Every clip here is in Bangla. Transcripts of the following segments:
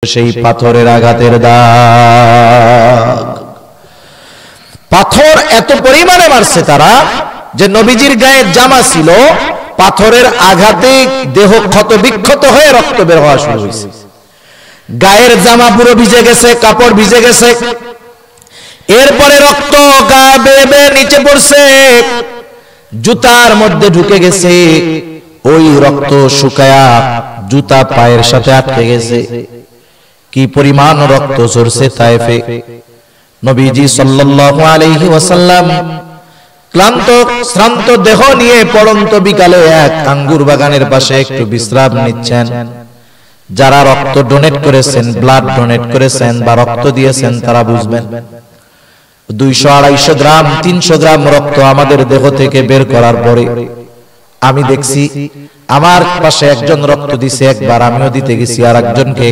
সেই পাথরের আঘাতের দাগ। পাথর এত পরিমাণে মারছে তারা যে নবীজির গায়ে জামা ছিল, পাথরের আঘাতে দেহ ক্ষত বিক্ষত হয়ে রক্ত বের হওয়া শুরু হয়েছে। গায়ের জামা পুরো ভিজে গেছে, কাপড় ভিজে গেছে। এরপরে রক্ত গা বেয়ে বেয়ে নিচে পড়ছে, জুতার মধ্যে ঢুকে গেছে। ওই রক্ত শুকায়া জুতা পায়ের সাথে আটকে গেছে। কি পরিমাণ রক্ত ঝরছে তায়েফে। নবীজি সাল্লাল্লাহু আলাইহি ওয়াসাল্লাম ক্লান্ত শ্রান্ত দেহ নিয়ে পড়ন্ত বিকালে এক আঙ্গুর বাগানের পাশে একটু বিশ্রাম নিচ্ছেন। যারা রক্ত ডোনেট করেছেন, ব্লাড ডোনেট করেছেন বা রক্ত দিয়েছেন তারা বুঝবেন 200-250 গ্রাম 300 গ্রাম রক্ত আমাদের দেহ থেকে বের করার পরে আমি দেখছি আমার পাশে একজন রক্ত দিছে, একবার আমিও দিতে গেছি, আর একজনকে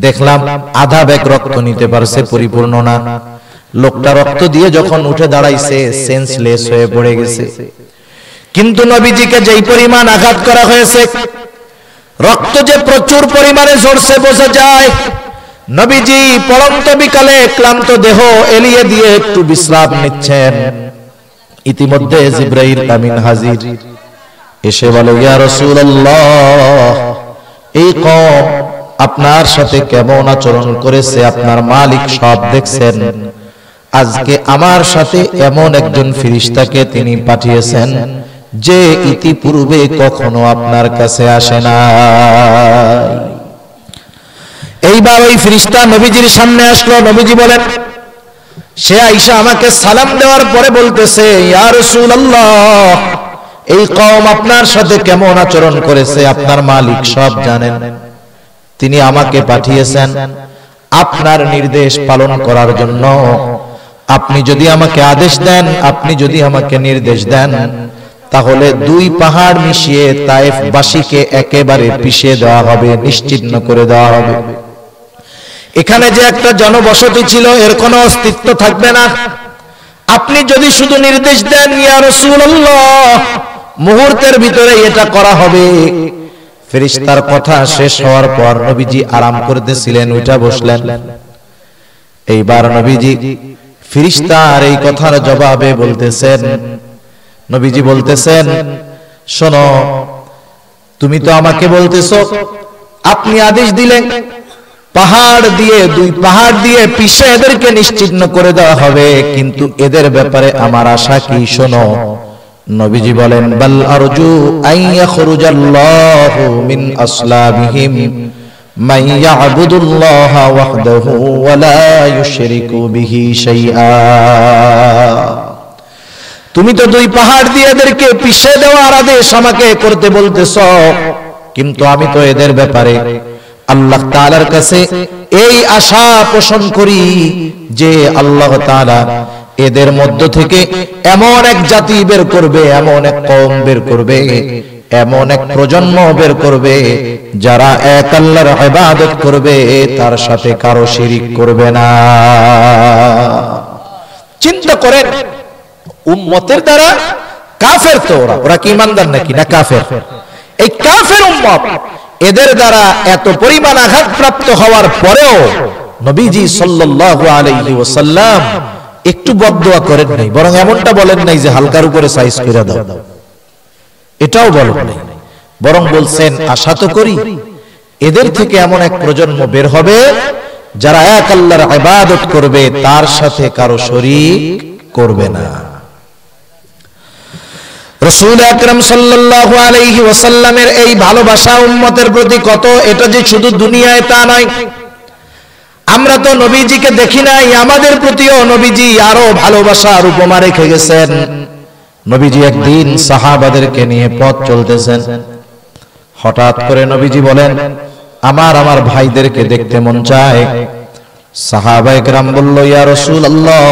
দেখলাম আধা ব্যাগ রক্ত নিতে পারছে, পরিপূর্ণ না। লোকটা রক্ত দিয়ে যখন উঠে দাঁড়াইছে সেন্সলেস হয়ে পড়ে গেছে। কিন্তু নবীজিকে যেই পরিমাণ আঘাত করা হয়েছে, রক্ত যে প্রচুর পরিমাণে ঝরছে বোঝা যায়। নবীজি পড়ন্ত বিকালে ক্লান্ত দেহ এলিয়ে দিয়ে একটু বিশ্রাম নিচ্ছেন। ইতিমধ্যে জিবরাইল আমিন হাজির, এসে বলে, ইয়া রাসূলুল্লাহ, এই কওম আপনার সাথে কেমন আচরণ করেছে আপনার মালিক সব দেখছেন। আজকে আমার সাথে এমন একজন ফেরেশতাকে তিনি পাঠিয়েছেন যে ইতিপূর্বে কখনো আপনার কাছে আসে না। এইবার ওই ফেরেশতা নবীজির সামনে আসলো। নবীজি বলেন, সে আয়েশা আমাকে সালাম দেওয়ার পরে বলতেছে, ইয়া রাসূলুল্লাহ, এই কওম আপনার সাথে কেমন আচরণ করেছে আপনার মালিক সব জানেন। তিনি আমাকে পাঠিয়েছেন আপনার নির্দেশ পালন করার জন্য। আপনি যদি আমাকে আদেশ দেন, আপনি যদি আমাকে নির্দেশ দেন, তাহলে 2 পাহাড় মিশিয়ে তায়েফবাসীকে একেবারে পিষিয়ে দেওয়া হবে, নিশ্চিহ্ন করে দেওয়া হবে। এখানে যে একটা জনবসতি ছিল এর কোনো অস্তিত্ব থাকবে না। আপনি যদি শুধু নির্দেশ দেন, ইয়া রাসূলুল্লাহ, মুহূর্তের ভিতরে এটা করা হবে। ফেরেশতার কথা শেষ হওয়ার পর নবীজি আরাম করতেছিলেন, উঠে বসলেন। এইবার নবীজি ফেরেশতার এই কথার জবাবে বলতেছেন, নবীজি বলতেছেন, শোনো, তুমি তো আমাকে বলতেছো আপনি আদেশ দিলেন পাহাড় দিয়ে 2 পাহাড় দিয়ে পিষে এদেরকে নিশ্চিহ্ন করে দেওয়া হবে, কিন্তু এদের ব্যাপারে আমার আশা কি শোনো। নবীজি বলেন, বাল আরজু আন ইয়াখরুজাল্লাহু মিন আসলাবিহিম মান ইয়াবুদুল্লাহা ওয়াহদাহু ওয়া লা ইউশরিকু বিহি শাইআ। তুমি তো 2 পাহাড় দিয়ে এদেরকে পিষে দেওয়ার আদেশ আমাকে করতে বলতেছো, কিন্তু আমি তো এদের ব্যাপারে আল্লাহ তাআলার কাছে এই আশা পোষণ করি যে আল্লাহ তাআলা এদের মধ্য থেকে এমন এক জাতি বের করবে, এমন এক কওম বের করবে, এমন এক প্রজন্ম বের করবে যারা এক আল্লাহর ইবাদত করবে, তার সাথে কারো শিরিক করবে না। চিন্তা করেন, উম্মতের দ্বারা কাফের তো ওরা কি ইমানদার নাকি না কাফের? এই কাফের উম্মত এদের দ্বারা এত পরিমাণ আঘাত প্রাপ্ত হওয়ার পরেও নবীজি সাল্লাল্লাহু আলাইহি ওয়াসাল্লাম একটু বদদুয়া করেন নাই, বরং এমনটা বলেন নাই যে হালকার উপরে সাইজ করে দাও, এটাও বলেন নাই। বরং বলছেন, আশা তো করি এদের থেকে এমন এক প্রজন্ম বের হবে যারা এক আল্লাহর ইবাদত করবে, তার সাথে কারো শরীক করবে না। রাসূল আকরাম সাল্লাল্লাহু আলাইহি ওয়াসাল্লামের এই ভালোবাসা উম্মতের প্রতি কত, এটা যে শুধু দুনিয়ায় তা নয়। আমরা তো নবীজিকে দেখি নাই, আমাদের প্রতিও নবীজি আরো ভালোবাসার উপমা রেখে গেছেন। নবীজি একদিন সাহাবাদেরকে নিয়ে পথ চলতেছেন, হঠাৎ করে নবীজি বলেন, আমার ভাইদেরকে দেখতে মন চায়। সাহাবায়ে কেরাম বলল, ইয়া রাসূলুল্লাহ,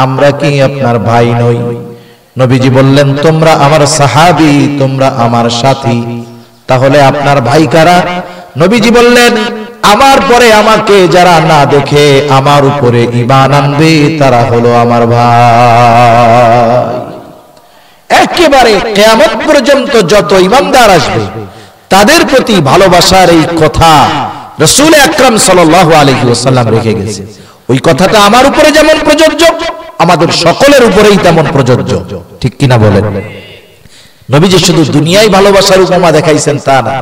আমরা কি আপনার ভাই নই? নবীজি বললেন, তোমরা আমার সাহাবী, তোমরা আমার সাথী, তাহলে আপনার ভাই কারা? নবীজি বললেন, আমার পরে আমাকে যারা না দেখে আমার উপরে ঈমান আনবে তারা হলো আমার ভাই। একেবারে কিয়ামত পর্যন্ত যত ঈমানদার আসবে তাদের প্রতি ভালোবাসার এই কথা রাসূল আকরাম সাল্লাল্লাহু আলাইহি ওয়াসাল্লাম রেখে গেছে। ওই কথাটা আমার উপরে যেমন প্রযোজ্য, আমাদের সকলের উপরেই তেমন প্রযোজ্য, ঠিক কিনা বলেন? নবীজি শুধু দুনিয়ায় ভালোবাসার উপমা দেখাইছেন তা না,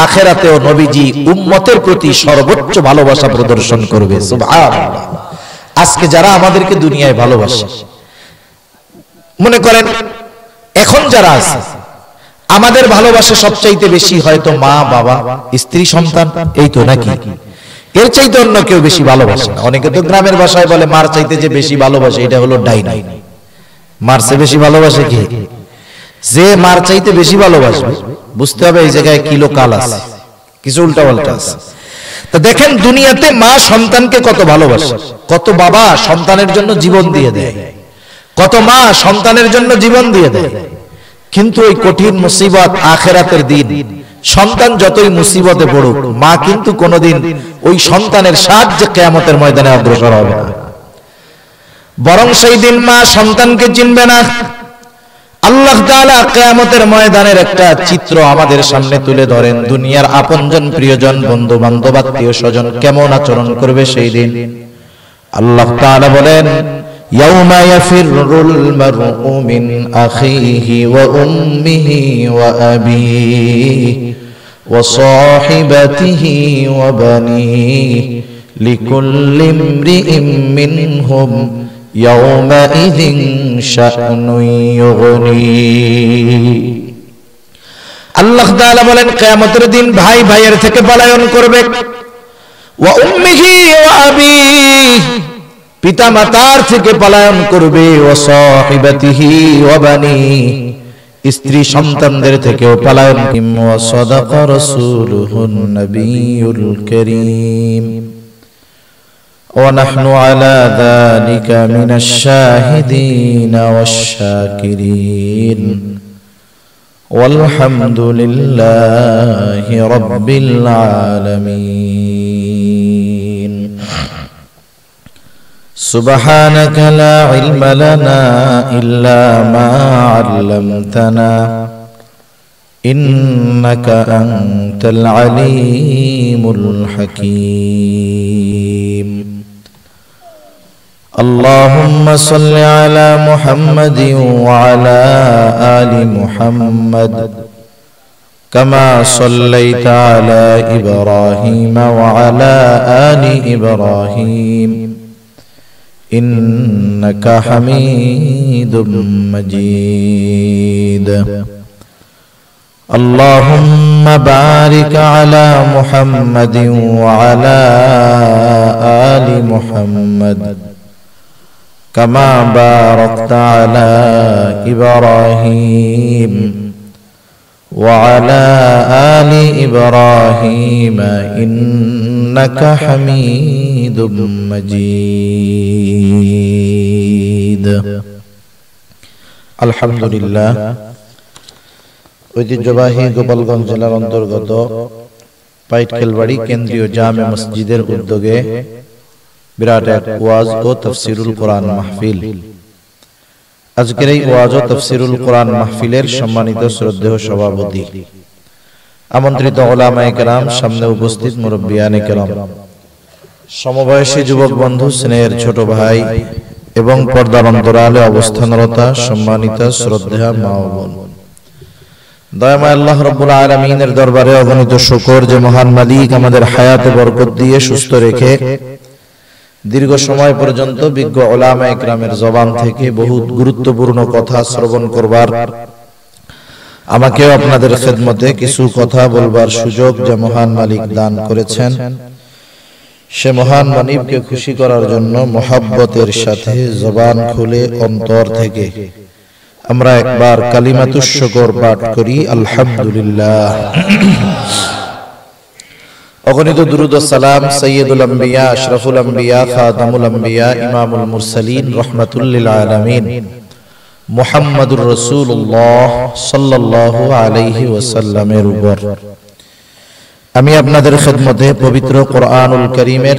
আখিরাতেও নবীজি উম্মতের প্রতি সর্বোচ্চ ভালোবাসা প্রদর্শন করবে। সুবহানাল্লাহ। আজকে যারা আমাদেরকে দুনিয়ায় ভালোবাসে, মনে করেন এখন যারা আছে, আমাদের ভালোবাসা সবচাইতে বেশি হয়তো মা বাবা স্ত্রী সন্তান, এই তো নাকি? এর চাইতে অন্য কেউ বেশি ভালোবাসে না। অনেকে তো গ্রামের ভাষায় বলে মার চাইতে যে বেশি ভালোবাসে, এটা হলো ডাইনি। মার চেয়ে বেশি ভালোবাসে কে? যে মার চাইতে বেশি ভালোবাসবে, বুঝতে হবে এই জায়গায় কিলো কাল আছে, কিছু উল্টা পাল্টা আছে। তো দেখেন দুনিয়াতে মা সন্তানকে কত ভালোবাসে, কত বাবা সন্তানের জন্য জীবন দিয়ে দেয়, কত মা সন্তানের জন্য জীবন দিয়ে দেয়। কিন্তু ওই কঠিন মুসিবত আখিরাতের দিন, সন্তান যতই মুসিবতে পড়ুক, মা কিন্তু কোনোদিন ওই সন্তানের সাহায্যে কিয়ামতের ময়দানে অগ্রসর হবে না। বরং সেই দিন মা সন্তানকে চিনবে না। আল্লাহ তাআলা কিয়ামতের ময়দানের একটা চিত্র আমাদের সামনে তুলে ধরেন। দুনিয়ার আপনজন, প্রিয়জন, বন্ধু বান্ধব, আত্মীয় স্বজন কেমন আচরণ করবে সেই দিন। আল্লাহ তাআলা বলেন, ইয়াউমা ইয়াফিরুল মারউ মিন আখিহি ওয়া উম্মিহি ওয়া আবিহি ওয়া সাহিবাতিহি ওয়া বানিহি লিকুল্লি ইমরিইম মিনহুম ইয়াউমাইযিন শা'নুন ইউগনি। আল্লাহ তাআলা বলেন, কিয়ামতের দিন ভাই ভাইয়ের থেকে পলায়ন করবে। ওয়া উম্মিহি ওয়া আবিহি, পিতা মাতার থেকে পলায়ন করবে। ওয়া সাহিবাতিহি ওয়া বানিহি, স্ত্রী সন্তানদের থেকেও পলায়ন। ওয়া সাদাকা রাসূলুহুন নাবিয়ুল কারীম ونحن على ذلك من الشاهدين والشاكرين والحمد لله رب العالمين سبحانك لا علم لنا إلا ما علمتنا إنك أنت العليم الحكيم اللهم صل على محمد وعلى آل محمد كما صليت على إبراهيم وعلى آل إبراهيم إنك حميد مجيد اللهم بارك على محمد وعلى آل محمد كما باركت على إبراهيم وعلى آل إبراهيم إنك حميد مجيد الحمد لله ঐতিহ্যবাহী গোপালগঞ্জ জেলার অন্তর্গত পাইটকেলবাড়ি কেন্দ্রীয় জামে মসজিদের উদ্যোগে বিরাট এক ওয়াজ ও তাফসিরুল কোরআন মাহফিল। আজকের এই ওয়াজ ও তাফসিরুল কোরআন মাহফিলের সম্মানিত শ্রদ্ধেয় সভাপতি, আমন্ত্রিত উলামায়ে কেরাম, সামনে উপস্থিত মুরব্বিয়ানে কেরাম, সমবয়সী যুবক বন্ধু, স্নেহের ছোট ভাই এবং পর্দার অন্তরালে অবস্থানরতা সম্মানিত শ্রদ্ধেয় মা ও বোন, দয়াময় আল্লাহ রাব্বুল আলামিনের দরবারে অগণিত শুকর যে মহান মালিক আমাদের হায়াতে বরকত দিয়ে সুস্থ রেখে দীর্ঘ সময় পর্যন্ত বিজ্ঞ উলামায়ে কেরামের জবান থেকে বহুত গুরুত্বপূর্ণ কথা শ্রবণ করবার, আমাকেও আপনাদের খেদমতে কিছু কথা বলবার সুযোগ যে মহান মালিক দান করেছেন, সে মহান মালিককে খুশি করার জন্য মহব্বতের সাথে জবান খুলে অন্তর থেকে আমরা একবার কালিমাতুশ শুকর পাঠ করি, আলহামদুলিল্লাহ। অগণিত দুরূদ ও সালাম সাইয়্যিদুল আম্বিয়া, আশরাফুল আম্বিয়া, খাতামুল আম্বিয়া, ইমামুল মুরসালিন, রাহমাতুল লিল আলামিন মুহাম্মাদুর রাসূলুল্লাহ সাল্লাল্লাহু আলাইহি ওয়াসাল্লামের উপর আমি আপনাদের খেদমতে পবিত্র কোরআনুল কারীমের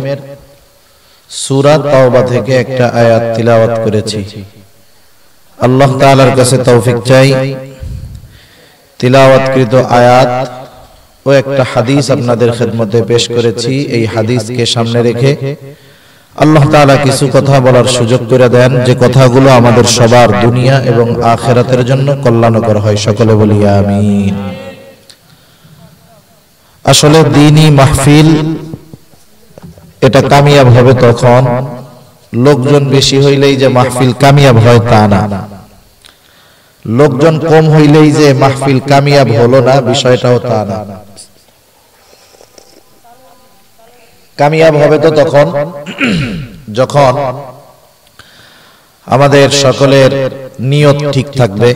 সূরা তাওবা থেকে একটা আয়াত তিলাওয়াত করেছি। আল্লাহ তাআলার কাছে তৌফিক চাই তিলাওয়াতকৃত আয়াত ও একটা হাদিস আপনাদের খেদমতে পেশ করেছি। এই হাদিসকে সামনে রেখে আল্লাহ তাআলা কিছু কথা বলার সুযোগ করে দেন, যে কথাগুলো আমাদের সবার দুনিয়া এবং আখিরাতের জন্য কল্যাণকর হয়। সকলে বলি আমিন। আসলে দ্বীনি মাহফিল এটা কামিয়াব হবে তখন, লোকজন বেশি হইলেই যে মাহফিল কামিয়াব হয় তা না, লোকজন কম হইলেই যে মাহফিল কামিয়াব হলো না বিষয়টাও তা না। কামিয়াব হবে তো তখন যখন আমাদের সকলের নিয়ত ঠিক থাকবে,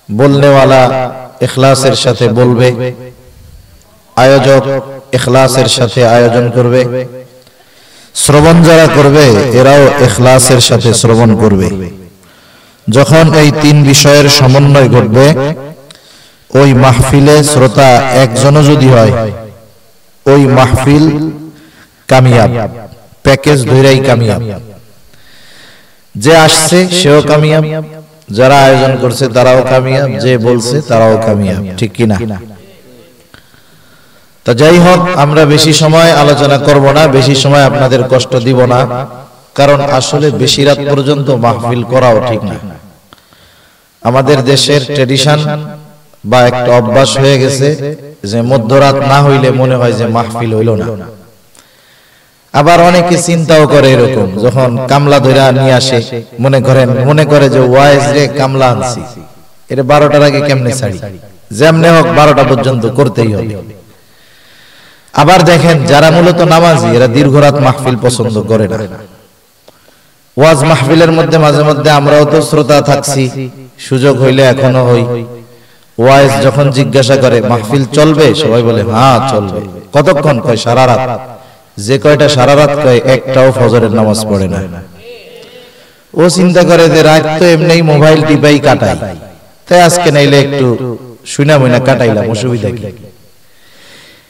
বলনেওয়ালা ইখলাসের সাথে বলবে, আয়োজক ইখলাসের সাথে আয়োজন করবে, শ্রবণ যারা করবে এরাও ইখলাসের সাথে শ্রবণ করবে। যখন এই তিন বিষয়ের সমন্বয় ঘটবে, ওই মাহফিলে শ্রোতা একজনও যদি হয়, ওই মাহফিল কামিয়াব, প্যাকেজ ধরেই কামিয়াব। যে আসছে সেও কামিয়াব, যারা আয়োজন করছে তারাও কামিয়াব, যে বলছে তারাও কামিয়াব, ঠিক কিনা? তা যাই হোক, আমরা বেশি সময় আলোচনা করব না, বেশি সময় আপনাদের কষ্ট দিব না, কারণ আসলে বেশি রাত পর্যন্ত মাহফিল করাও ঠিক না। আমাদের দেশের ট্রেডিশন বা একটা অভ্যাস হয়ে গেছে যে মধ্যরাত না হইলে মনে হয় যে মাহফিল হইল না। আবার অনেকে চিন্তাও করে এরকম, যখন কামলা ধরে নিয়ে আসে মনে করে যে ওয়াইজ রে কামলা আনছি, এটা 12টার আগে কেমনে ছাড়ি, যেমনে হোক 12টা পর্যন্ত করতেই হবে। আবার দেখেন যারা মূলত নামাজি এরা দীর্ঘ রাত মাহফিল পছন্দ করে না। ওয়াজ মাহফিলের মধ্যে মাঝে মধ্যে আমরাও তো শ্রোতা থাকছি, সুযোগ হইলে এখনো হই। ওয়াইজ যখন জিজ্ঞাসা করে মাহফিল চলবে, সবাই বলে হ্যাঁ চলবে। কতক্ষণ? কয় সারা রাত। যে কয়টা সারা রাত কয় একটাও ফজরের নামাজ পড়ে না। ও চিন্তা করে যে রাত তো এমনিই মোবাইল টিপাই কাটাই, তাই আজকে নাইলে একটু শুনা মইনা কাটাইলাম, অসুবিধা কি?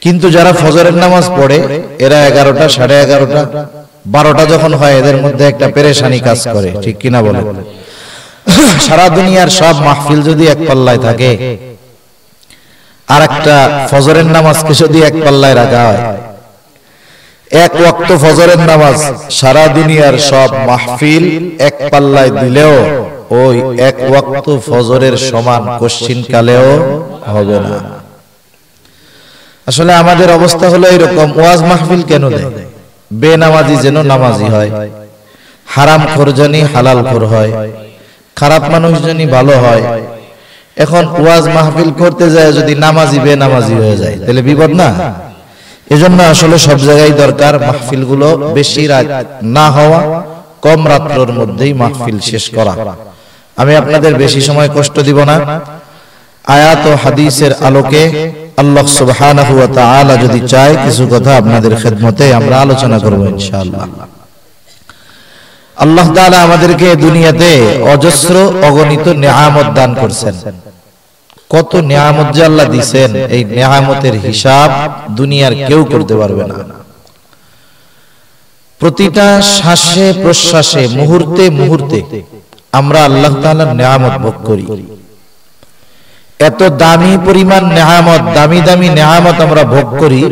কিন্তু যারা ফজরের নামাজ পড়ে এরা 11টা, 11:30, 12টা যখন হয় এদের মধ্যে একটা পেরেশানি কাজ করে, ঠিক কিনা বলে? সারা দুনিয়ার সব মাহফিল যদি এক পাল্লায় থাকে, আর একটা ফজরের নামাজকে যদি এক পাল্লায় রাখা হয়, এক ওয়াক্ত ফজরের নামাজ সারা দুনিয়ার সব মাহফিল এক পাল্লায় দিলেও ওই এক ওয়াক্ত ফজরের সমান কোশ্চিন কালেও হবে না। আসলে আমাদের অবস্থা হলো এরকম, ওয়াজ মাহফিল কেন দেয়? বেনামাজি যেন নামাজি হয়, হারাম খোর জানি হালাল খোর হয়, খারাপ মানুষ জানি ভালো হয়। এখন ওয়াজ মাহফিল করতে যায় যদি নামাজি বেনামাজি হয়ে যায়, তাহলে বিপদ না? এজন্য আসলে সব জায়গায় দরকার মাহফিল গুলো বেশি রাত না হওয়া, কম রাত্রের মধ্যেই মাহফিল শেষ করা। আমি আপনাদের বেশি সময় কষ্ট দিব না। আয়াত ও হাদিসের আলোকে আল্লাহ সুবহানাহু ওয়া তাআলা যদি চায় কিছু কথা আপনাদের খেদমতে আমরা আলোচনা করব ইনশাআল্লাহ। আল্লাহ তাআলা আমাদেরকে দুনিয়াতে অজস্র অগণিত নিয়ামত দান করেছেন। কত নিয়ামত যে আল্লাহ দিবেন, এই নিয়ামতের হিসাব দুনিয়ার কেউ করতে পারবে না। প্রতিটা শ্বাসে প্রশ্বাসে, মুহূর্তে মুহূর্তে আমরা আল্লাহ তাআলার নিয়ামত ভোগ করি। এত দামি পরিমাণ নিয়ামত, দামি দামি নিয়ামত আমরা ভোগ করি।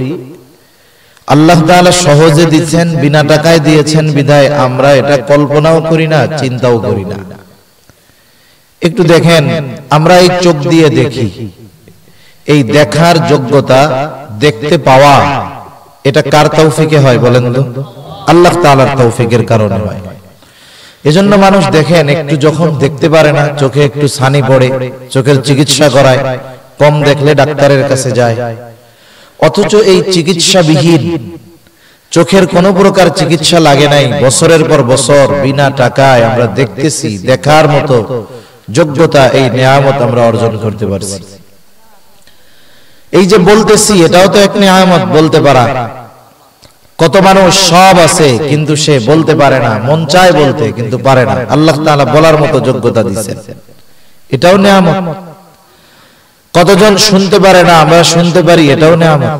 আল্লাহ তাআলা সহজে দিচ্ছেন, বিনা টাকায় দিয়েছেন বিধায় আমরা এটা কল্পনাও করি না, চিন্তাও করি না। একটু দেখেন, আমরা এই চোখ দিয়ে দেখি, এই দেখার যোগ্যতা, দেখতে পাওয়া, এটা কার তৌফিকে হয় বলেন তো? আল্লাহ তাআলার তৌফিকের কারণে হয়। এজন্য মানুষ দেখেন একটু যখন দেখতে পারে না, চোখে একটু ছানি পড়ে, চোখের চিকিৎসা করায়, কম দেখলে ডাক্তারের কাছে যায়। অথচ এই চিকিৎসাবিহীন, চোখের কোন প্রকার চিকিৎসা লাগে নাই, বছরের পর বছর বিনা টাকায় আমরা দেখতেছি, দেখার মতো যোগ্যতা, এই নিয়ামত আমরা অর্জন করতে পারছি। এই যে বলতেছি, এটাও তো এক নিয়ামত, বলতে পারা। কত মানুষ সব আছে কিন্তু সে বলতে পারে না, মন চায় বলতে কিন্তু পারে না। আল্লাহ তাআলা বলার মতো যোগ্যতা দিয়েছেন, এটাও নিয়ামত। কতজন শুনতে পারে না, আমরা শুনতে পারি, এটাও নিয়ামত।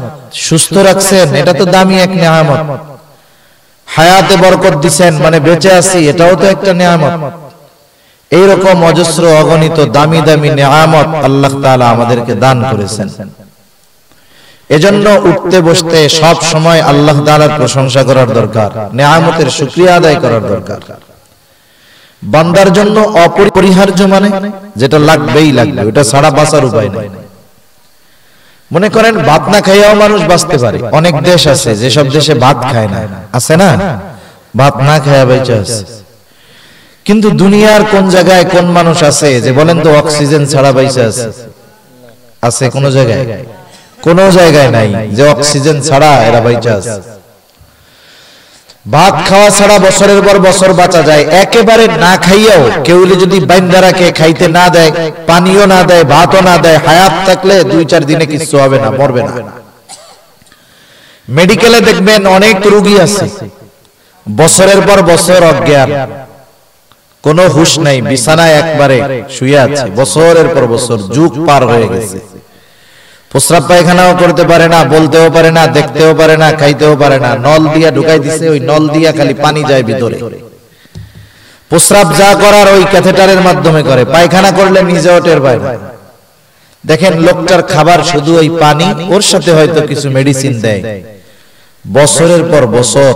সুস্থ রাখছেন, এটা তো দামি এক নিয়ামত। হায়াতে বরকত দিবেন, মানে বেঁচে আছি, এটাও তো একটা নিয়ামত। এইরকম অজস্র অগণিত দামি দামি নিয়ামত আল্লাহ তাআলা আমাদেরকে দান করেছেন। এজন্য উঠতে বসতে সব সময় আল্লাহ তাআলার প্রশংসা করার দরকার, নেয়ামতের শুকরিয়া আদায় করার দরকার। বান্দার জন্য অপরিহার্য মানে যেটা লাগবেই লাগবে, ওটা ছাড়া বাঁচার উপায় নেই। মনে করেন ভাত না খাইয়াও মানুষ বাঁচতে পারে। অনেক দেশ আছে যেসব দেশে ভাত খায় না, আছে না, ভাত না খাইয়া বেঁচে আছে। কিন্তু দুনিয়ার কোন জায়গায় কোন মানুষ আছে যে বলেন তো অক্সিজেন ছাড়া বেঁচে আছে? আছে কোন জায়গায়? কোন জায়গায় নাই যে অক্সিজেন ছাড়া এরা বেঁচে আছে। ভাত খাওয়া ছাড়া বছরের পর বছর বাঁচা যায়। একেবারে না খাইয়াও কেউ যদি বাইন্দারাকে খাইতে না দেয়, পানিও না দেয়, ভাতও না দেয়, হায়াত থাকলে 2-4 দিনে কিছু হবে না, মরবে না। মেডিকেলে দেখবেন অনেক রোগী আছে বছরের পর বছর অজ্ঞান, কোনো হুঁশ নাই, বিছানায় একবারে শুয়ে আছে বছরের পর বছর, যুগ পার হয়ে গেছে। প্রস্রাব পায়খানাও করতে পারে না, বলতেও পারে না, দেখতেও পারে না, খাইতেও পারে না। নল দিয়া ঢুকাই দিছে, ওই নল দিয়া খালি পানি যায় ভিতরে। প্রস্রাব যা করার ওই ক্যাথেটারের মাধ্যমে করে, পায়খানা করলে নিজেও টের পায় না। দেখেন লোকটার খাবার শুধু ওই পানি, ওর সাথে হয়তো কিছু মেডিসিন দেয়। বছরের পর বছর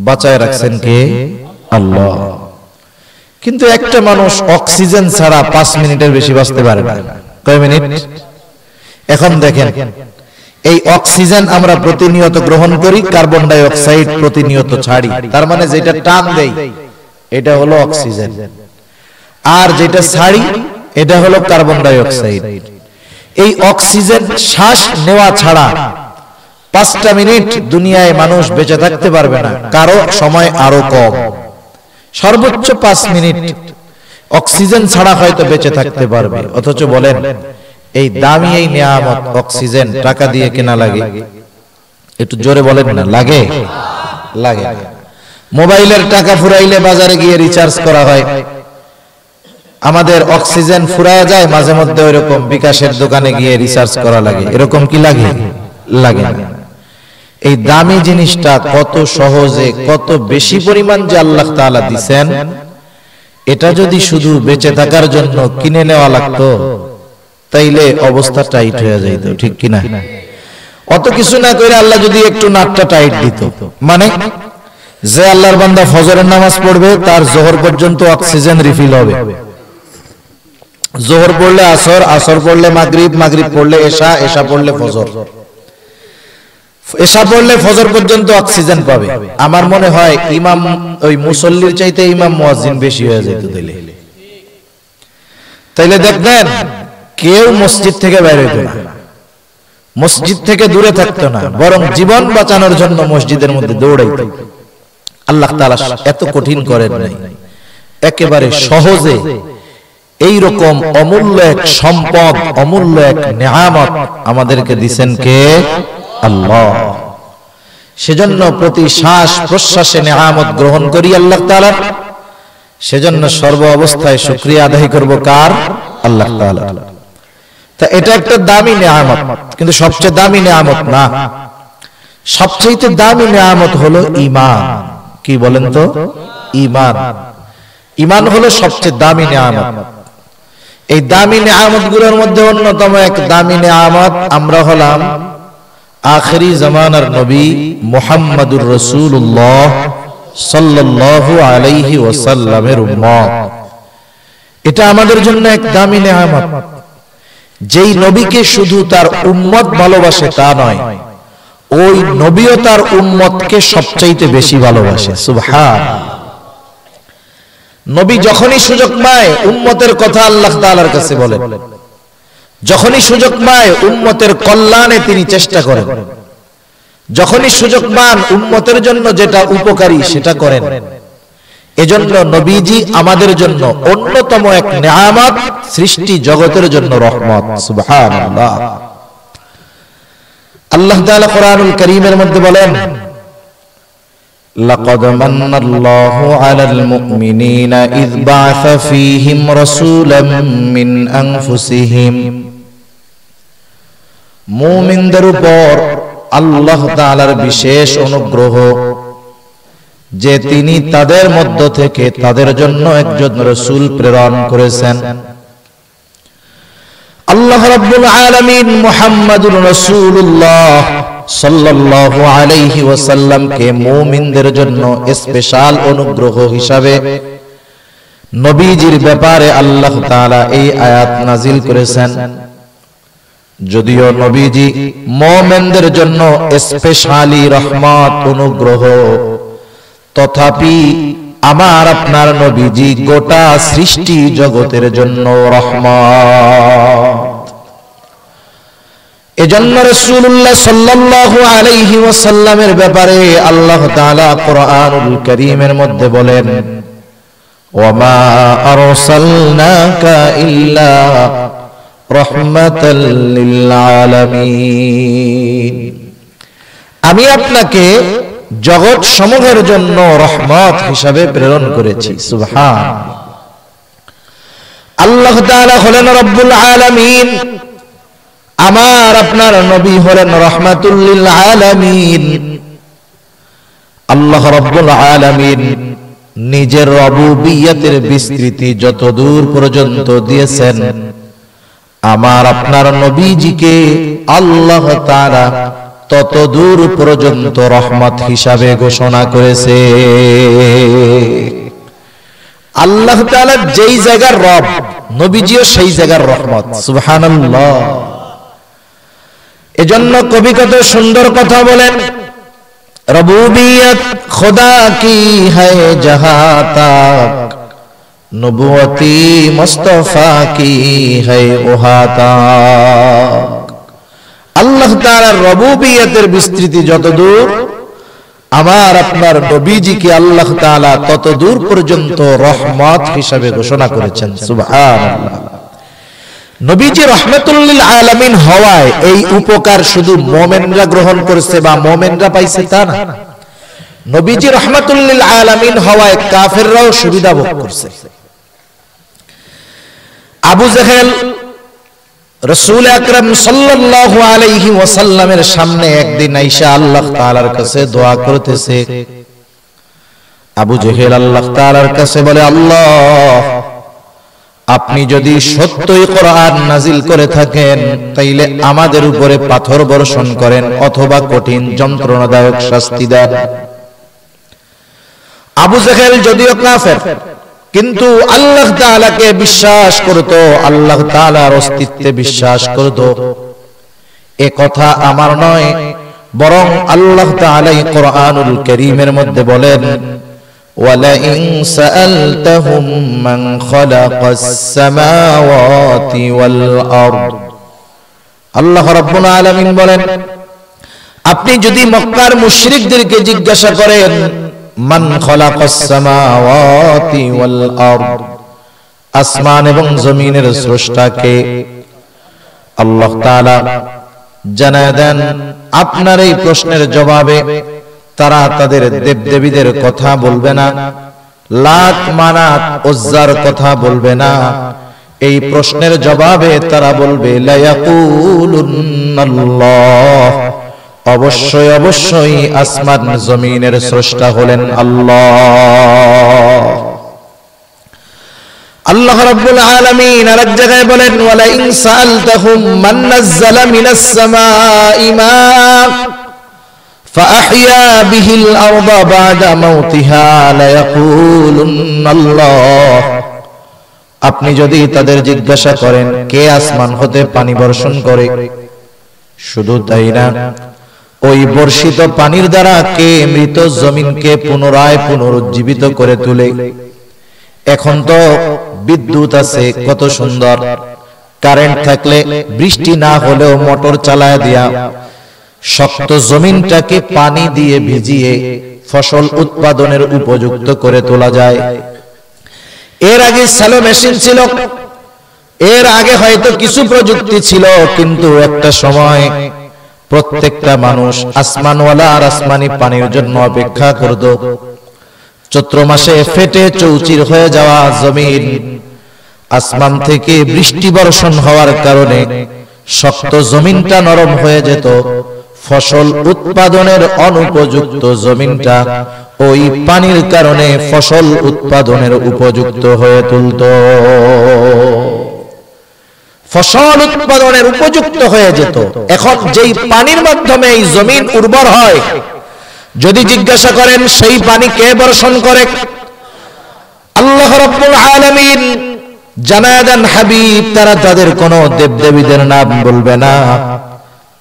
বাঁচায় রাখছেন কে? আল্লাহ। কিন্তু একটা মানুষ অক্সিজেন ছাড়া 5 মিনিটের বেশি বাঁচতে পারে না। কয় মিনিট? এখন দেখেন এই অক্সিজেন আমরা প্রতিনিয়ত গ্রহণ করি, কার্বন ডাই অক্সাইড প্রতিনিয়ত ছাড়ি। তার মানে যেটা টান দেই এটা হলো অক্সিজেন, আর যেটা ছাড়ি এটা হলো কার্বন ডাই অক্সাইড। এই অক্সিজেন শ্বাস নেওয়া ছাড়া 5টা মিনিট দুনিয়ায় মানুষ বেঁচে থাকতে পারবে না, কারো সময় আরো কম, সর্বোচ্চ 5 মিনিট অক্সিজেন ছাড়া হয়তো বেঁচে থাকতে পারবে। অথচ বলেন এই দামি এই নিয়ামত অক্সিজেন টাকা দিয়ে কেনা লাগে? একটু জোরে বলেন না, লাগে? লাগে। মোবাইলের টাকা ফুরাইলে বাজারে গিয়ে রিচার্জ করা হয়, আমাদের অক্সিজেন ফুরায় যায় মাঝে মধ্যে, ওইরকম বিকাশের দোকানে গিয়ে রিচার্জ করা লাগে। এরকম কি লাগে? লাগে না। এই দামি জিনিসটা কত সহজে, কত বেশি পরিমাণ যে আল্লাহ তাআলা দিবেন, এটা যদি শুধু বেঁচে থাকার জন্য কিনে নেওয়া লাগতো তাইলে অবস্থা টাইট হয়ে যাইত, ঠিক কিনা? অত কিছু না করে আল্লাহ যদি একটু নাটটা টাইট দিত, মানে যে আল্লাহর বান্দা ফজরের নামাজ পড়বে তার জোহর পর্যন্ত অক্সিজেন রিফিল হবে। জোহর পড়লে আসর, আসর পড়লে মাগরিব, মাগরিব পড়লে এশা, এশা পড়লে ফজর, এশা পড়লে ফজর পর্যন্ত অক্সিজেন পাবে। আমার মনে হয় ইমাম ওই মুসল্লির চাইতে ইমাম মুয়াজ্জিন বেশি হয়ে যেত তাইলে দেখবেন কেউ মসজিদ থেকে বাইরে হইতো না, মসজিদ থেকে দূরে থাকতো না, বরং জীবন বাঁচানোর জন্য মসজিদের মধ্যে দৌড়াইতো। আল্লাহ তাআলা এত কঠিন করেন নাই, একেবারে সহজে এই রকম অমূল্য এক সম্পদ, অমূল্য এক নিয়ামত আমাদেরকে দিবেন কে? আল্লাহ। সেজন্য প্রতি শ্বাস প্রশ্বাসে নিয়ামত গ্রহণ করি আল্লাহ তাআলার। সেজন্য সর্ব অবস্থায় শুকরিয়া আদায় করব কার? আল্লাহ তাআলা। তা এটা একটা দামি নিয়ামত, কিন্তু সবচেয়ে দামি নিয়ামত না। সবচেয়ে দামি নিয়ামত হলো ঈমান। কি বলেন তো? ঈমান। ঈমান হলো সবচেয়ে দামি নিয়ামত। এই দামি নিয়ামতগুলোর মধ্যে অন্যতম এক দামি নিয়ামত আমরা হলাম আখিরি জামানার নবী মুহাম্মাদুর রাসূলুল্লাহ সাল্লাল্লাহু আলাইহি ওয়াসাল্লামের উম্মত। এটা আমাদের জন্য এক দামি নিয়ামত। যেই নবীকে শুধু তার উম্মত ভালোবাসে তা নয়, ওই নবীও তার উম্মতকে সবচাইতে বেশি ভালোবাসে। সুবহানাল্লাহ। নবী যখনই সুযোগ পায় উম্মতের কথা আল্লাহ তাআলার কাছে বলেন, যখনই সুযোগ পায় উম্মতের কল্যাণে তিনি চেষ্টা করেন, যখনই সুযোগ পান উম্মতের জন্য যেটা উপকারী সেটা করেন। এজন্য নবীজি আমাদের জন্য অন্যতম এক নিয়ামত, সৃষ্টি জগতের জন্য রহমত। সুবহানাল্লাহ। আল্লাহ তাআলা কোরআনুল কারীমের মধ্যে বলেন, লাকাদ মান্নাল্লাহু আলাল মুমিনিনা ইয বা'আসা ফীহিম রাসূলাম মিন আনফুসিহিম। মুমিনদের উপর আল্লাহ তাআলার বিশেষ অনুগ্রহ যে তিনি তাদের মধ্য থেকে তাদের জন্য একজন রাসূল প্রেরণ করেছেন। আল্লাহ রাব্বুল আলামিন মুহাম্মাদুর রাসূলুল্লাহ সাল্লাল্লাহু আলাইহি ওয়াসাল্লামকে মুমিনদের জন্য স্পেশাল অনুগ্রহ হিসাবে নবীজির ব্যাপারে আল্লাহ তাআলা এই আয়াত নাজিল করেছেন। যদিও নবীজি মুমিনদের জন্য স্পেশালি রহমত অনুগ্রহ, তথাপি আমার আপনার নবীজি গোটা সৃষ্টি জগতের জন্য রহমত। এজন্য রাসূলুল্লাহ সাল্লাল্লাহু আলাইহি ওয়াসাল্লামের ব্যাপারে আল্লাহ তাআলা কোরআনুল কারীমের মধ্যে বলেন, ওয়ামা আরসালনাকা ইল্লা রাহমাতাল লিল আলামিন, আমি আপনাকে জগৎ সমূহের জন্য রহমত হিসাবে প্রেরণ করেছি। সুবহানাল্লাহ। আল্লাহ তাআলা হলেন রব্বুল আলামিন, আমার আপনার নবী হলেন রাহমাতুল লিল আলামিন। আল্লাহ রব্বুল আলামিন নিজের রুবুবিয়তের বিস্তৃতি যতদূর পর্যন্ত দিয়েছেন, আমার আপনার নবীজিকে আল্লাহ তাআলা ততদূর পর্যন্ত রহমত হিসাবে ঘোষণা করেছে। আল্লাহ তাআলা যেই জায়গার রব, নবীজিও সেই জায়গার রহমত। সুবহানাল্লাহ। এজন্য কবি কত সুন্দর কথা বলেন, রবুবিয়ত খুদা কি হ্যায় জাহাঁ তাক, নবুয়তি মুস্তাফা কি হ্যায় ওহা তাক। আল্লাহ তাআলার রবুবিয়তের বিস্তৃতি যতদূর, আমার আপনার নবীজিকে আল্লাহ তাআলা ততদূর পর্যন্ত রহমত হিসাবে ঘোষণা করেছেন। সুবহানাল্লাহ। নবীজি রাহমাতুল লিল আলামিন হওয়ায় এই উপকার শুধু মুমিনরা গ্রহণ করেছে বা মুমিনরা পাইছে তা না, নবীজি রাহমাতুল লিল আলামিন হওয়ায় কাফেররাও সুবিধা ভোগ করছে। আবু জেহেল রাসূল আকরাম সাল্লাল্লাহু আলাইহি ওয়াসাল্লামের সামনে একদিন আয়েশা আল্লাহ তাআলার কাছে দোয়া করতেছে। আবু জেহেল আল্লাহ তাআলার কাছে বলে, আল্লাহ, আপনি যদি সত্যই কোরআন নাজিল করে থাকেন তাইলে আমাদের উপরে পাথর বর্ষণ করেন অথবা কঠিন যন্ত্রণাদায়ক শাস্তি দেন। আবু জেহেল যদিও কাফের, কিন্তু আল্লাহ তাআলাকে বিশ্বাস করত, আল্লাহ তাআলার অস্তিত্বে বিশ্বাস করত। এ কথা আমার নয়, বরং আল্লাহ তাআলা কোরআনুল কারীমের মধ্যে বলেন, ওয়ালাইন সাআলতাহুম মান খালাকাস সামাওয়াতি ওয়াল আরদ। আল্লাহ রাব্বুল আলামিন বলেন, আপনি যদি মক্কার মুশরিকদেরকে জিজ্ঞাসা করেন, মান খালাকাস সামাওয়াতি ওয়াল আরদ, আসমান এবং জমিনের স্রষ্টা কে, আল্লাহ তাআলা জানায় দেন, আপনার এই প্রশ্নের জবাবে তারা তাদের দেবদেবীদের কথা বলবে না, লাত মানাত উজ্জার কথা বলবে না। এই প্রশ্নের জবাবে তারা বলবে লা ইয়াকুলুন্নাল্লাহ, অবশ্যই অবশ্যই আসমান জমিনের স্রষ্টা হলেন আল্লাহ। আল্লাহ রাব্বুল আলামিন আরেক জায়গায় বলেন, ওয়ালা ইন সাআলতাহুম মান নাযালা মিনাস সামাই মা ফাআহইয়া বিহিল আরদা বা'দা মাউতিহা লা ইয়াকুলুন্নাল্লাহ। আপনি যদি তাদের জিজ্ঞাসা করেন কে আসমান হতে পানি বর্ষণ করে, শুধু তাই না, ওই বর্ষিত পানির দ্বারা কে মৃত জমিনকে পুনরায় পুনরুজ্জীবিত করে তোলে। এখন তো বিদ্যুৎ আছে, কত সুন্দর, কারেন্ট থাকলে বৃষ্টি না হলেও মোটর চালায় দিয়া শক্ত জমিনটাকে পানি দিয়ে ভিজিয়ে ফসল উৎপাদনের উপযুক্ত করে তোলা যায়। এর আগে স্যালো মেশিন ছিল, এর আগে হয়তো কিছু প্রযুক্তি ছিল, কিন্তু একটা সময় প্রত্যেকটা মানুষ আসমানওয়ালা আর আসমানি পানির জন্য অপেক্ষা করত। চৈত্র মাসে ফেটে চৌচির হয়ে যাওয়া জমিন, আসমান থেকে বৃষ্টি বর্ষণ হওয়ার কারণে শক্ত জমিনটা নরম হয়ে যেত, ফসল উৎপাদনের অনুপযুক্ত জমিনটা ওই পানির কারণে ফসল উৎপাদনের উপযুক্ত হয়ে তুলত। ফসল উৎপাদনের উপযুক্ত হয়ে যেত। এখন যেই পানির মাধ্যমে এই জমিন উর্বর হয়, যদি জিজ্ঞাসা করেন সেই পানি কে বর্ষণ করে? আল্লাহ রাব্বুল আলামিন জানায়া দেন, হাবিব তারা তাদের কোন দেবদেবীদের নাম বলবে না,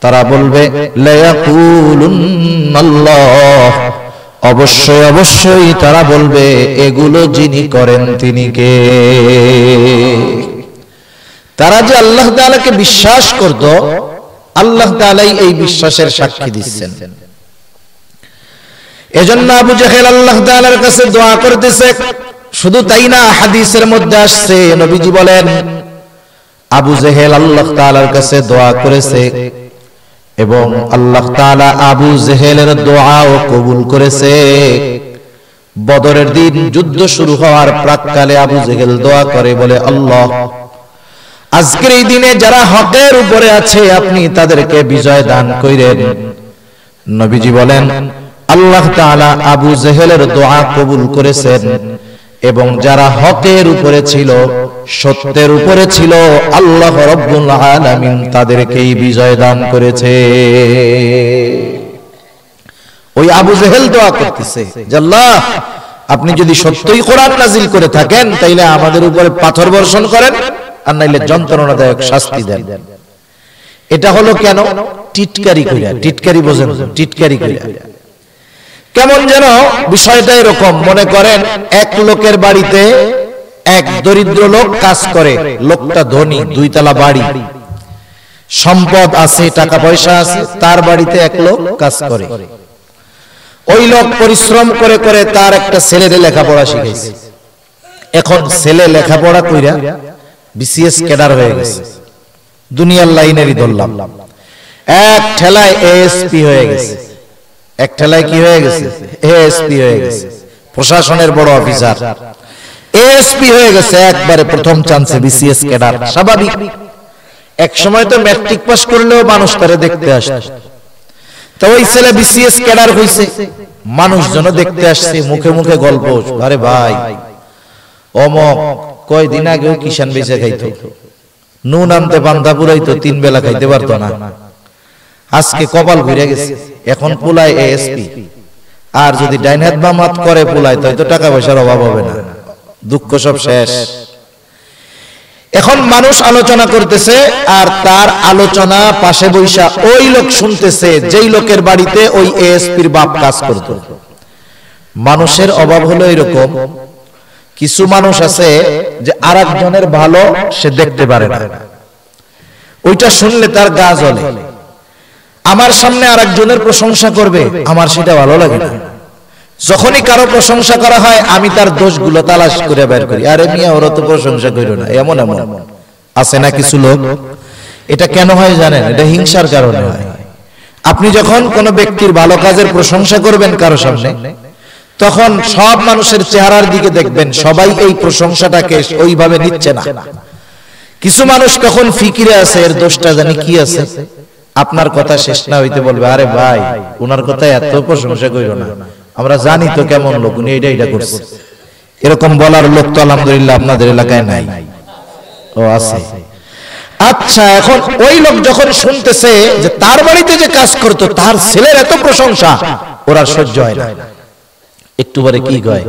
তারা বলবে লায়াকুলুন্নাল্লাহ, অবশ্যই অবশ্যই তারা বলবে এগুলো যিনি করেন তিনি কে। তারা যে আল্লাহ তাআলাকে বিশ্বাস করত, আল্লাহ তাআলাই এই বিশ্বাসের সাক্ষী দিচ্ছেন। এজন্য আবু জাহেল আল্লাহ তাআলার কাছে দোয়া করতেছে। শুধু তাই না, হাদিসের মধ্যে আসছে নবীজি বলেন আবু জাহেল আল্লাহ তাআলার কাছে দোয়া করেছে এবং আল্লাহ তাআলা আবু জাহেলের দোয়াও কবুল করেছে। বদরের দিন যুদ্ধ শুরু হওয়ার প্রাক্কালে আবু জাহেল দোয়া করে বলে, আল্লাহ আজকের এই দিনে যারা হকের উপরে আছে আপনি তাদেরকে বিজয় দান কইরেন। নবীজি বলেন আল্লাহ তাআলা আবু জাহেলের দোয়া কবুল করেছেন এবং যারা হকের উপরে ছিল, সত্যের উপরে ছিল, আল্লাহ রাব্বুল আলামিন তাদেরকেই বিজয় দান করেছে। ওই আবু জাহেল দোয়া করতেছে যে আল্লাহ আপনি যদি সত্যই কোরআন নাজিল করে থাকেন তাইলে আমাদের উপরে পাথর বর্ষণ করেন, আর নাইলে যন্ত্রণাদায়ক শাস্তি দেন। এটা হলো কেন? টিটকারি কইরা। টিটকারি বোঝেন? টিটকারি কইরা কেমন যেন বিষয়টা এরকম, মনে করেন এক লোকের বাড়িতে এক দরিদ্র লোক কাজ করে, লোকটা ধনী, 2 তলা বাড়ি, সম্পদ আছে, টাকা পয়সা আছে, তার বাড়িতে এক লোক কাজ করে। ওই লোক পরিশ্রম করে করে তার একটা ছেলের লেখাপড়া শিখাইছে। এখন ছেলে লেখাপড়া কইরা বিসিএস ক্যাডার হয়ে গেছে, দুনিয়ার লাইনেরই ধরলাম, এক ঠেলায় এএসপি হয়ে গেছে। এক ঠেলায় কি হয়ে গেছে? এএসপি হয়ে গেছে, প্রশাসনের বড় অফিসার, এএসপি হয়ে গেছে একবারে প্রথম চান্সে, বিসিএস ক্যাডার। স্বাভাবিক, এক সময় তো ম্যাট্রিক পাস করলেও মানুষ তারে দেখতে আসে। তো ওই ছেলে বিসিএস ক্যাডার হইছে, মানুষজন দেখতে আসছে, মুখে মুখে গল্প, আরে ভাই অমক কয়দিন আগেও কিষান বেচে খাইতো, নুন আনতে পান্তা পুরাইতো, 3 বেলা খাইতে পারতো না, আজকে কপাল ঘুরে গেছে, এখন পুলায় এএসপি। আর যদি ডাইন হাত বাম হাত করে পুলায় তো টাকা পয়সার অভাব হবে না, দুঃখ সব শেষ। এখন মানুষ আলোচনা করতেছে আর তার আলোচনা পাশে বৈশা ওই লোক শুনতেছে যেই লোকের বাড়িতে ওই এএসপির বাপ কাজ করত। মানুষের অভাব হলো এরকম, কিছু মানুষ আছে যে আরেকজনের ভালো সে দেখতে পারে না, ওইটা শুনলে তার গা জ্বলে। আমার সামনে আরেকজনের প্রশংসা করবে, আমার সেটা ভালো লাগে না। যখনই কারো প্রশংসা করা হয় আমি তার দোষগুলো তালাশ করে বের করি, আরে মিয়া ওরা তো প্রশংসা কইরো না, এমন এমন আছে না কিছু লোক। এটা কেন হয় জানেন? এটা হিংসার কারণে হয়। আপনি যখন কোনো ব্যক্তির ভালো কাজের প্রশংসা করবেন কারো সামনে, তখন সব মানুষের চেহারার দিকে দেখবেন সবাই এই প্রশংসাটাকে ওইভাবে নিচ্ছে না। কিছু মানুষ তখন ফিকিরে আছে এর দোষটা জানি কি আছে, আপনার কথা শেষ না হইতে বলবে, আরে ভাই ওনার কথা এত প্রশংসা কইরো না, আমরা জানি তো কেমন লোক, উনি এটা করছে। এরকম বলার লোক তো আলহামদুলিল্লাহ আপনাদের এলাকায় নাই। ও আছে। আচ্ছা, এখন ওই লোক যখন শুনতেছে যে তার বাড়িতে যে কাজ করতো তার ছেলের এত প্রশংসা, ওরা সহ্য হয় না। একটু পরে কি কয়,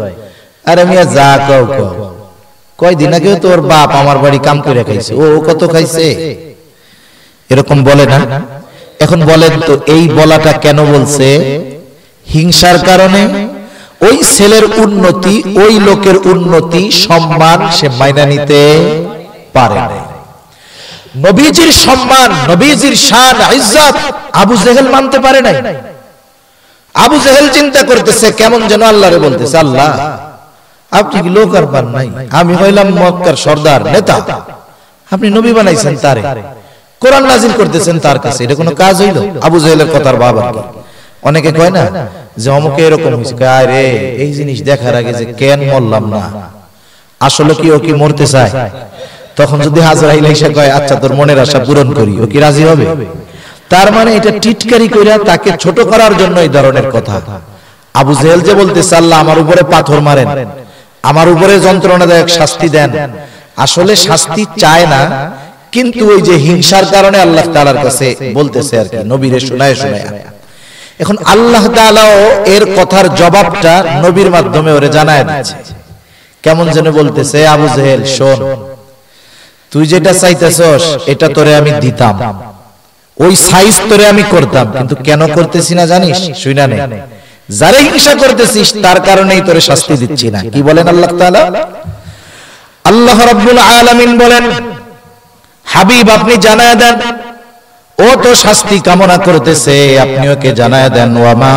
আরে মিয়া যা কও কও, কয়দিন আগে তোর বাপ আমার বাড়ি কাম করে খাইছে, ও কত খাইছে, এরকম বলে না? এখন বলেন তো এই বলাটা কেন বলছে? হিংসার কারণে। ওই ছেলের উন্নতি, ওই লোকের উন্নতি, সম্মান সে মাইনা নিতে পারে না। নবীজির সম্মান, নবীজির শান ইজ্জত আবু জেহেল মানতে পারে নাই। আবু জেহেল চিন্তা করতেছে কেমন যেন আল্লাহরে বলতেছে, আল্লাহ আপনি কি লোক আর পান নাই, আমি হইলাম মক্কার সর্দার নেতা, আপনি নবী বানাইছেন তারে, কোরআন নাজিল করতেছেন তার কাছে, এটা কোনো কাজ হইল? আবু জেহেলের কথার বাবা। অনেকে কয় না যে অমুকে এরকম হইছে, আরে এই জিনিস দেখার আগে যে কেন মরলাম না, আসলে কি ও কি মরতে চায়? তখন যদি আজরাইল এসে কয় আচ্ছা তোর মনের আশা পূরণ করি, ও কি রাজি হবে? তার মানে এটা টিটকারি কইরা তাকে ছোট করার জন্য এই ধরনের কথা। আবু জেহেল যে বলতেছে আল্লাহ আমার উপরে পাথর মারেন, আমার উপরে যন্ত্রণাদায়ক শাস্তি দেন, আসলে শাস্তি চায় না, কিন্তু ওই যে হিংসার কারণে আল্লাহ তাআলার কাছে বলতেছে আর কি, নবীরে শোনায় শোনায়। এখন আল্লাহ তাআলাও এর কথার জবাবটা নবীর মাধ্যমে ওরে জানায় দিচ্ছে। কেমন যেন বলতেছে, আবু জেহেল শোন, তুই যেটা চাইতেছস এটা তোরে আমি দিতাম, ওই সাইজ তোরে আমি করতাম, কিন্তু কেন করতেছি না জানিস? শুইনা নে, যারা হিংসা করতেছিস তার কারণেই তোরে শাস্তি দিচ্ছি না। কি বলেন আল্লাহ তাআলা? আল্লাহ রাব্বুল আলামিন বলেন, হাবিব আপনি জানায় দেন, ও তো শাস্তি কামনা করতেছে, আপনি ওকে জানায় দেন, ওয়ামা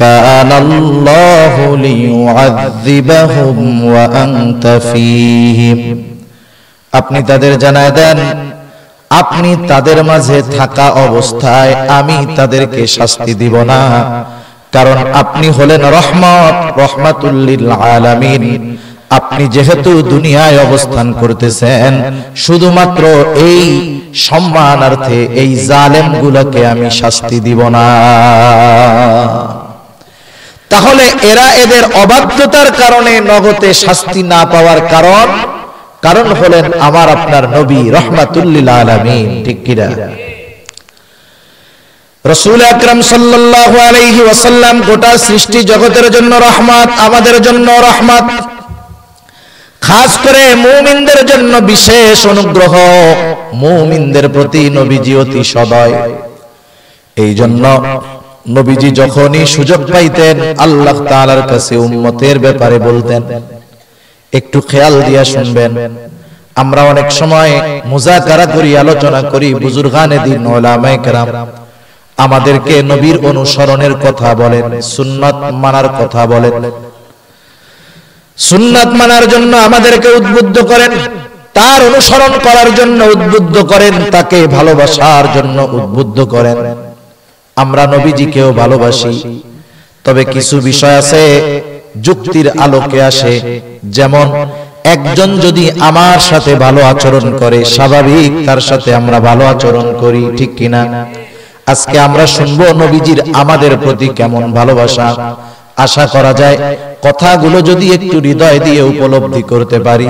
কানাল্লাহু লিয়ুআযযিবাহুম ওয়া আনতা ফীহিম, আপনি তাদের জানায় দেন আপনি তাদের মাঝে থাকা অবস্থায় আমি তাদেরকে শাস্তি দিব না, কারণ আপনি হলেন রহমত, রহমাতুল লিল আলামিন। আপনি যেহেতু দুনিয়ায় অবস্থান করতেছেন, শুধুমাত্র এই সম্মানার্থে এই জালেমগুলোকে আমি শাস্তি দিব না। তাহলে এরা এদের অবাধ্যতার কারণে নগদে শাস্তি না পাওয়ার কারণ হলেন আমার আপনার নবী রহমাতুল লিল আলামিন। ঠিক কিনা? রাসূল আকরাম সাল্লাল্লাহু আলাইহি ওয়াসাল্লাম গোটা সৃষ্টি জগতের জন্য রহমত, আমাদের জন্য রহমত, খাস করে মুমিনদের জন্য বিশেষ অনুগ্রহ, মুমিনদের প্রতি নবীজি অতি সদয়। এই জন্য নবীজি যখনই সুযোগ পাইতেন আল্লাহ তাআলার কাছে উম্মতের ব্যাপারে বলতেন। একটু খেয়াল দিয়া শুনবেন, আমরা অনেক সময় মুযাকারা করি, আলোচনা করি, বুজুর্গানে দ্বীন উলামায়ে কেরাম আমাদেরকে নবীর অনুসরণের কথা বলেন, সুন্নাত মানার কথা বলেন, সুন্নাত মানার জন্য আমাদেরকে উদ্বুদ্ধ করেন, তার অনুসরণ করার জন্য উদ্বুদ্ধ করেন, তাকে ভালোবাসার জন্য উদ্বুদ্ধ করেন। আমরা নবীজিকেও ভালোবাসি, তবে কিছু বিষয় আছে যুক্তির আলোকে আসে। যেমন একজন যদি আমার সাথে ভালো আচরণ করে, স্বাভাবিক তার সাথে আমরা ভালো আচরণ করি, ঠিক কিনা? আজকে আমরা শুনবো নবীজির আমাদের প্রতি কেমন ভালোবাসা। আশা করা যায় কথাগুলো যদি একটু হৃদয় দিয়ে উপলব্ধি করতে পারি,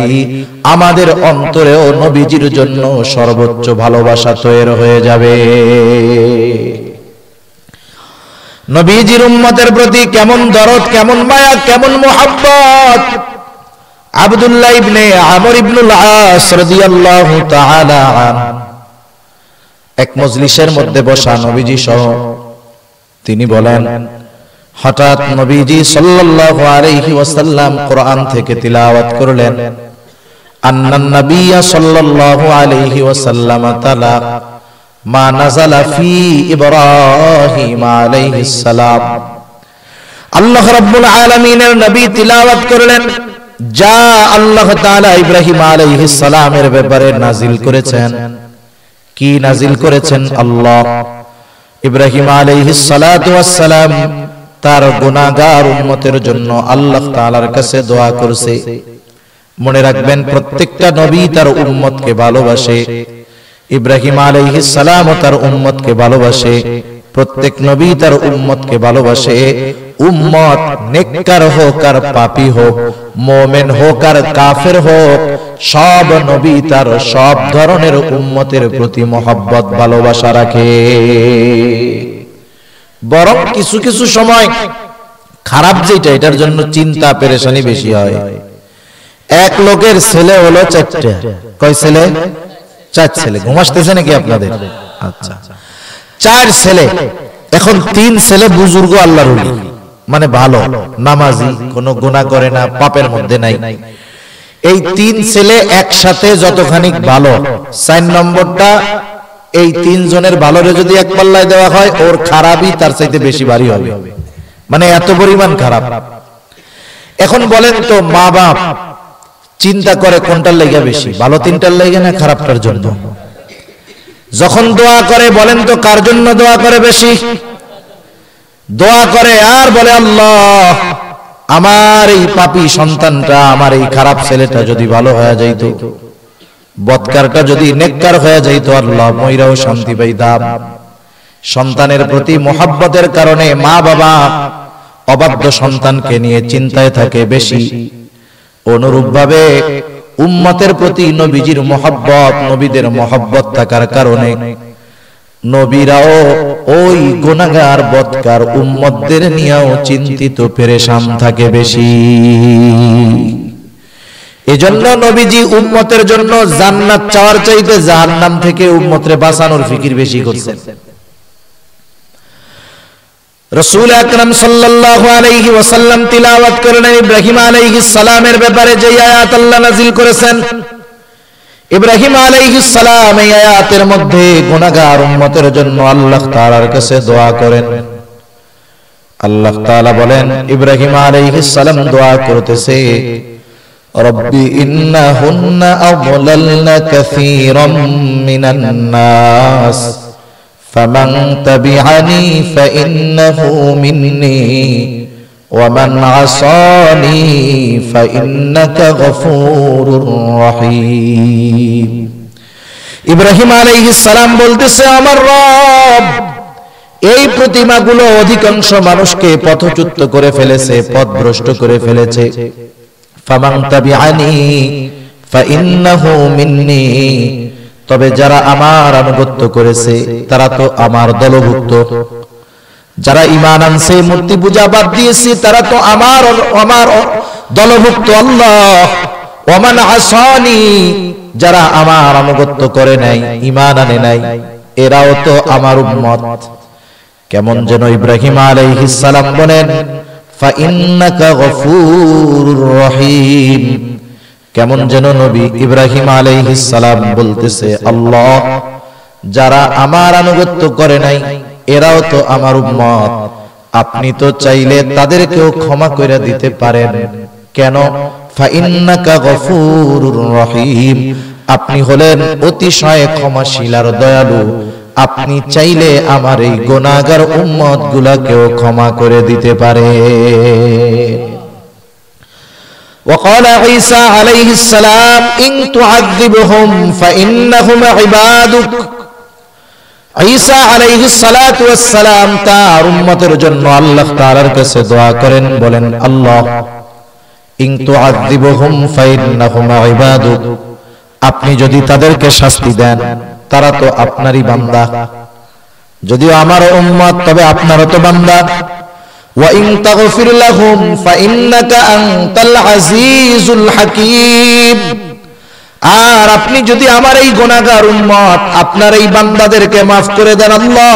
আমাদের অন্তরেও নবীজির জন্য সর্বোচ্চ ভালোবাসা তৈরি হয়ে যাবে। নবীজির উম্মতের প্রতি কেমন দরদ, কেমন মায়া, কেমন মুহাব্বত। আব্দুল্লাহ ইবনে আমর ইবনুল আস রাদিয়াল্লাহু তাআলা এক মজলিসের মধ্যে বসা নবীজি সহ, তিনি বলেন, হঠাৎ নবীজি সাল্লাল্লাহু আলাইহি ওয়াসাল্লাম কোরআন থেকে তিলাওয়াত করলেন, আন্নান নাবিয়্যা সাল্লাল্লাহু আলাইহি ওয়াসাল্লাম তালা মা নাযালা ফি ইব্রাহিম আলাইহিস সালাম। আল্লাহ রাব্বুল আলামিনের নবী তিলাওয়াত করলেন যা আল্লাহ তাআলা ইব্রাহিম আলাইহিস সালামের ব্যাপারে নাজিল করেছেন। কি নাজিল করেছেন? আল্লাহ ইব্রাহিম আলাইহিস সালাতু ওয়াস সালাম তার গুনাহগার উম্মতের জন্য আল্লাহ তাআলার কাছে দোয়া করছে। মনে রাখবেন, প্রত্যেকটা নবী তার উম্মতকে ভালোবাসে। ইব্রাহিম আলাইহিস সালাম তার উম্মতকে ভালোবাসে, প্রত্যেক নবী তার উম্মতকে ভালোবাসে। উম্মত নেককার হোক আর পাপী হোক, মুমিন হোক আর কাফের হোক, সব নবী তার সব ধরনের উম্মতের প্রতি মহব্বত ভালোবাসা রাখে। বরং কিছু কিছু সময় খারাপ যেটা, এটার জন্য চিন্তা পেরেশানি বেশি হয়। এক লোকের ছেলে হলো 4টা। কয় ছেলে? 4 ছেলে। ঘুমাসতেছে নাকি আপনাদের? আচ্ছা, 4 ছেলে। এখন 3 ছেলে বুজুর্গ আল্লাহর ওলি, মানে ভালো নামাজি, কোনো গুনাহ করে না, পাপের মধ্যে নাই। এই 3 ছেলে একসাথে যতখানি ভালো, 4 নম্বরটা এই 3 জনের ভালোরে যদি এক পাল্লায় দেওয়া হয়, ওর খারাপই তার চাইতে বেশি ভারী হবে, মানে এত পরিমাণ খারাপ। এখন বলেন তো, মা বাপ চিন্তা করে কোনটার লেগে বেশি, ভালো 3টার লেগে না খারাপটার জন্য? যখন দোয়া করে বলেন তো কার জন্য দোয়া করে বেশি? দোয়া করে আর বলে, আল্লাহ আমার এই পাপী সন্তানটা, আমার এই খারাপ ছেলেটা যদি ভালো হয়ে যাইতো, বদকারটা যদি নেককার হয়ে যাইতো, আল্লাহ মইরাও শান্তি পাইতাম। সন্তানের প্রতি মহব্বতের কারণে মা বাবা অবাধ্য সন্তানকে নিয়ে চিন্তায় থাকে বেশি। অনুরূপভাবে উম্মতের প্রতি নবীজির মহব্বত, নবীদের মহব্বত থাকার কারণে নবীরাও ওই গুনাহগার বদকার উম্মতদের নিয়েও চিন্তিত পেরেশান থাকে বেশি। এজন্য নবীজি উম্মতের জন্য জান্নাত চাওয়ার চাইতে জাহান্নাম থেকে উম্মতরে বাঁচানোর ফিকির বেশি করছেন। রাসূল আকরাম সাল্লাল্লাহু আলাইহি ওয়াসাল্লাম তিলাওয়াত করেন ইব্রাহিম আলাইহিস সালামের ব্যাপারে যে আয়াত আল্লাহ নাযিল করেছেন। ইব্রাহিম আলাইহিস সালাম এই আয়াতের মধ্যে গুনাহগার উম্মতের জন্য আল্লাহ তাআলার কাছে দোয়া করেন। আল্লাহ তাআলা বলেন, ইব্রাহিম আলাইহিস সালাম দোয়া করতেছে, রব্বি ইন্নাহুন্না আযলালনা কাসীরাম মিনান নাস ফামান তাবিআনি ফাইন্নাহু মিন্নী ওয়া মান আসানি ফাইন্নাকা গফুরুর রহিম। ইব্রাহিম আলাইহিস সালাম বলতেছে, আমার রব এই প্রতিমাগুলো অধিকাংশ মানুষকে পথচ্যুত করে ফেলেছে, পথভ্রষ্ট করে ফেলেছে। ফামান তাবিআনি ফাইন্নাহু মিন্নী, তবে যারা আমার আনুগত্য করেছে তারা তো আমার দলভুক্ত। যারা ঈমান আনছে, মূর্তি পূজা বাদ দিয়েছে, তারা তো আমার দলভুক্ত। আল্লাহ ওয়া মান আসানি, যারা আমার আনুগত্য করে নাই, ঈমান আনে নাই, এরাও তো আমার উম্মত। কেমন যেন ইব্রাহিম আলাইহিস সালাম বলেন, ফাইন্নাকা গফুরুর রহিম। কেমন যেন নবী ইব্রাহিম আলাইহিস সালাম বলতেছে, আল্লাহ যারা আমার আনুগত্য করে নাই এরাও তো আমার উম্মত, আপনি তো চাইলে তাদেরকেও ক্ষমা করে দিতে পারেন। কেন? ফাইন্নাকা গফুরুর রহিম, আপনি হলেন অতিশয় ক্ষমাশীল আর দয়ালু। আপনি চাইলে আমার এই গুনাহগার উম্মত গুলাকেও ক্ষমা করে দিতে পারেন। وقال عيسى عليه السلام إن تعذبهم فإنهم عبادك। ঈসা আলাইহিস সালাতু ওয়াস সালাম তার উম্মতের জন্য আল্লাহ তাআলার কাছে দোয়া করেন, বলেন, আল্লাহ ইন তুআযিবহুম ফাইন্নাহুম ইবাদুক, আপনি যদি তাদেরকে শাস্তি দেন তারা তো আপনারই বান্দা। যদিও আমার উম্মত, তবে আপনারও তো বান্দা। ওয়া ইন তাগফির লাহুম ফাইন্নাকা আনতাল আজিজুল হাকীম, আর আপনি যদি আমার এই গুনাহগার উম্মত, আপনার এই বান্দাদেরকে maaf করে দেন আল্লাহ,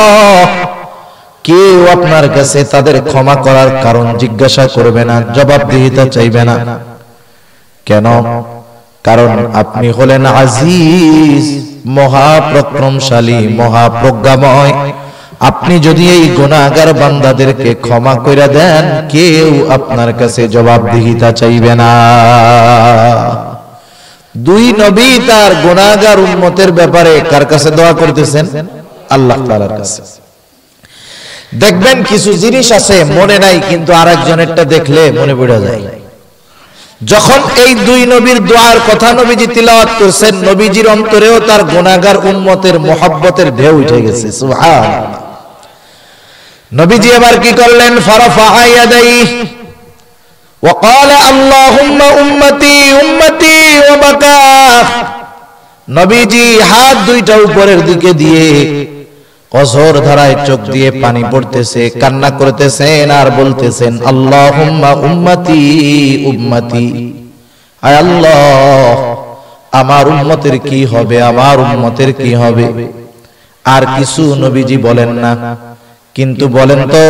কেউ আপনার কাছে তাদের ক্ষমা করার কারণ জিজ্ঞাসা করবে না, জবাবদিহিতা চাইবে না। কেন? কারণ আপনি হলেন আজিজ, মহাপরাক্রমশালী, মহাপ্রজ্ঞাময়। আপনি যদি এই গুনাহগার বান্দাদেরকে ক্ষমা করে দেন, কেউ আপনার কাছে জবাবদিহিতা চাইবে না। দুই নবী তার গুনাহগার উম্মতের ব্যাপারে কার কাছে দোয়া করতেছেন? আল্লাহ তাআলার কাছে। দেখবেন কিছু জিনিস আছে মনে নাই, কিন্তু আরেকজনেরটা দেখলে মনে পড়ে যায়। যখন এই দুই নবীর দোয়ার কথা নবীজি তিলাওয়াত করছেন, নবীজির অন্তরেও তার গুনাহগার উম্মতের মুহাব্বতের ঢেউ উঠে গেছে। সুবহানাল্লাহ। নবীজি এবার কি করলেন? ফারাফা ইয়াদাইহি وقال اللهم উম্মতি উম্মতি ওয়া বাকা। নবীজি হাত দুইটা উপরের দিকে দিয়ে অঝোর ধারায় চোখ দিয়ে পানি পড়তেছে, কান্না করতেছেন আর বলতেছেন, আল্লাহুম্মা উম্মতি উম্মতি, আয় আল্লাহ আমার উম্মতের কি হবে, আমার উম্মতের কি হবে। আর কিছু নবীজি বলেন না, কিন্তু বলেন তো,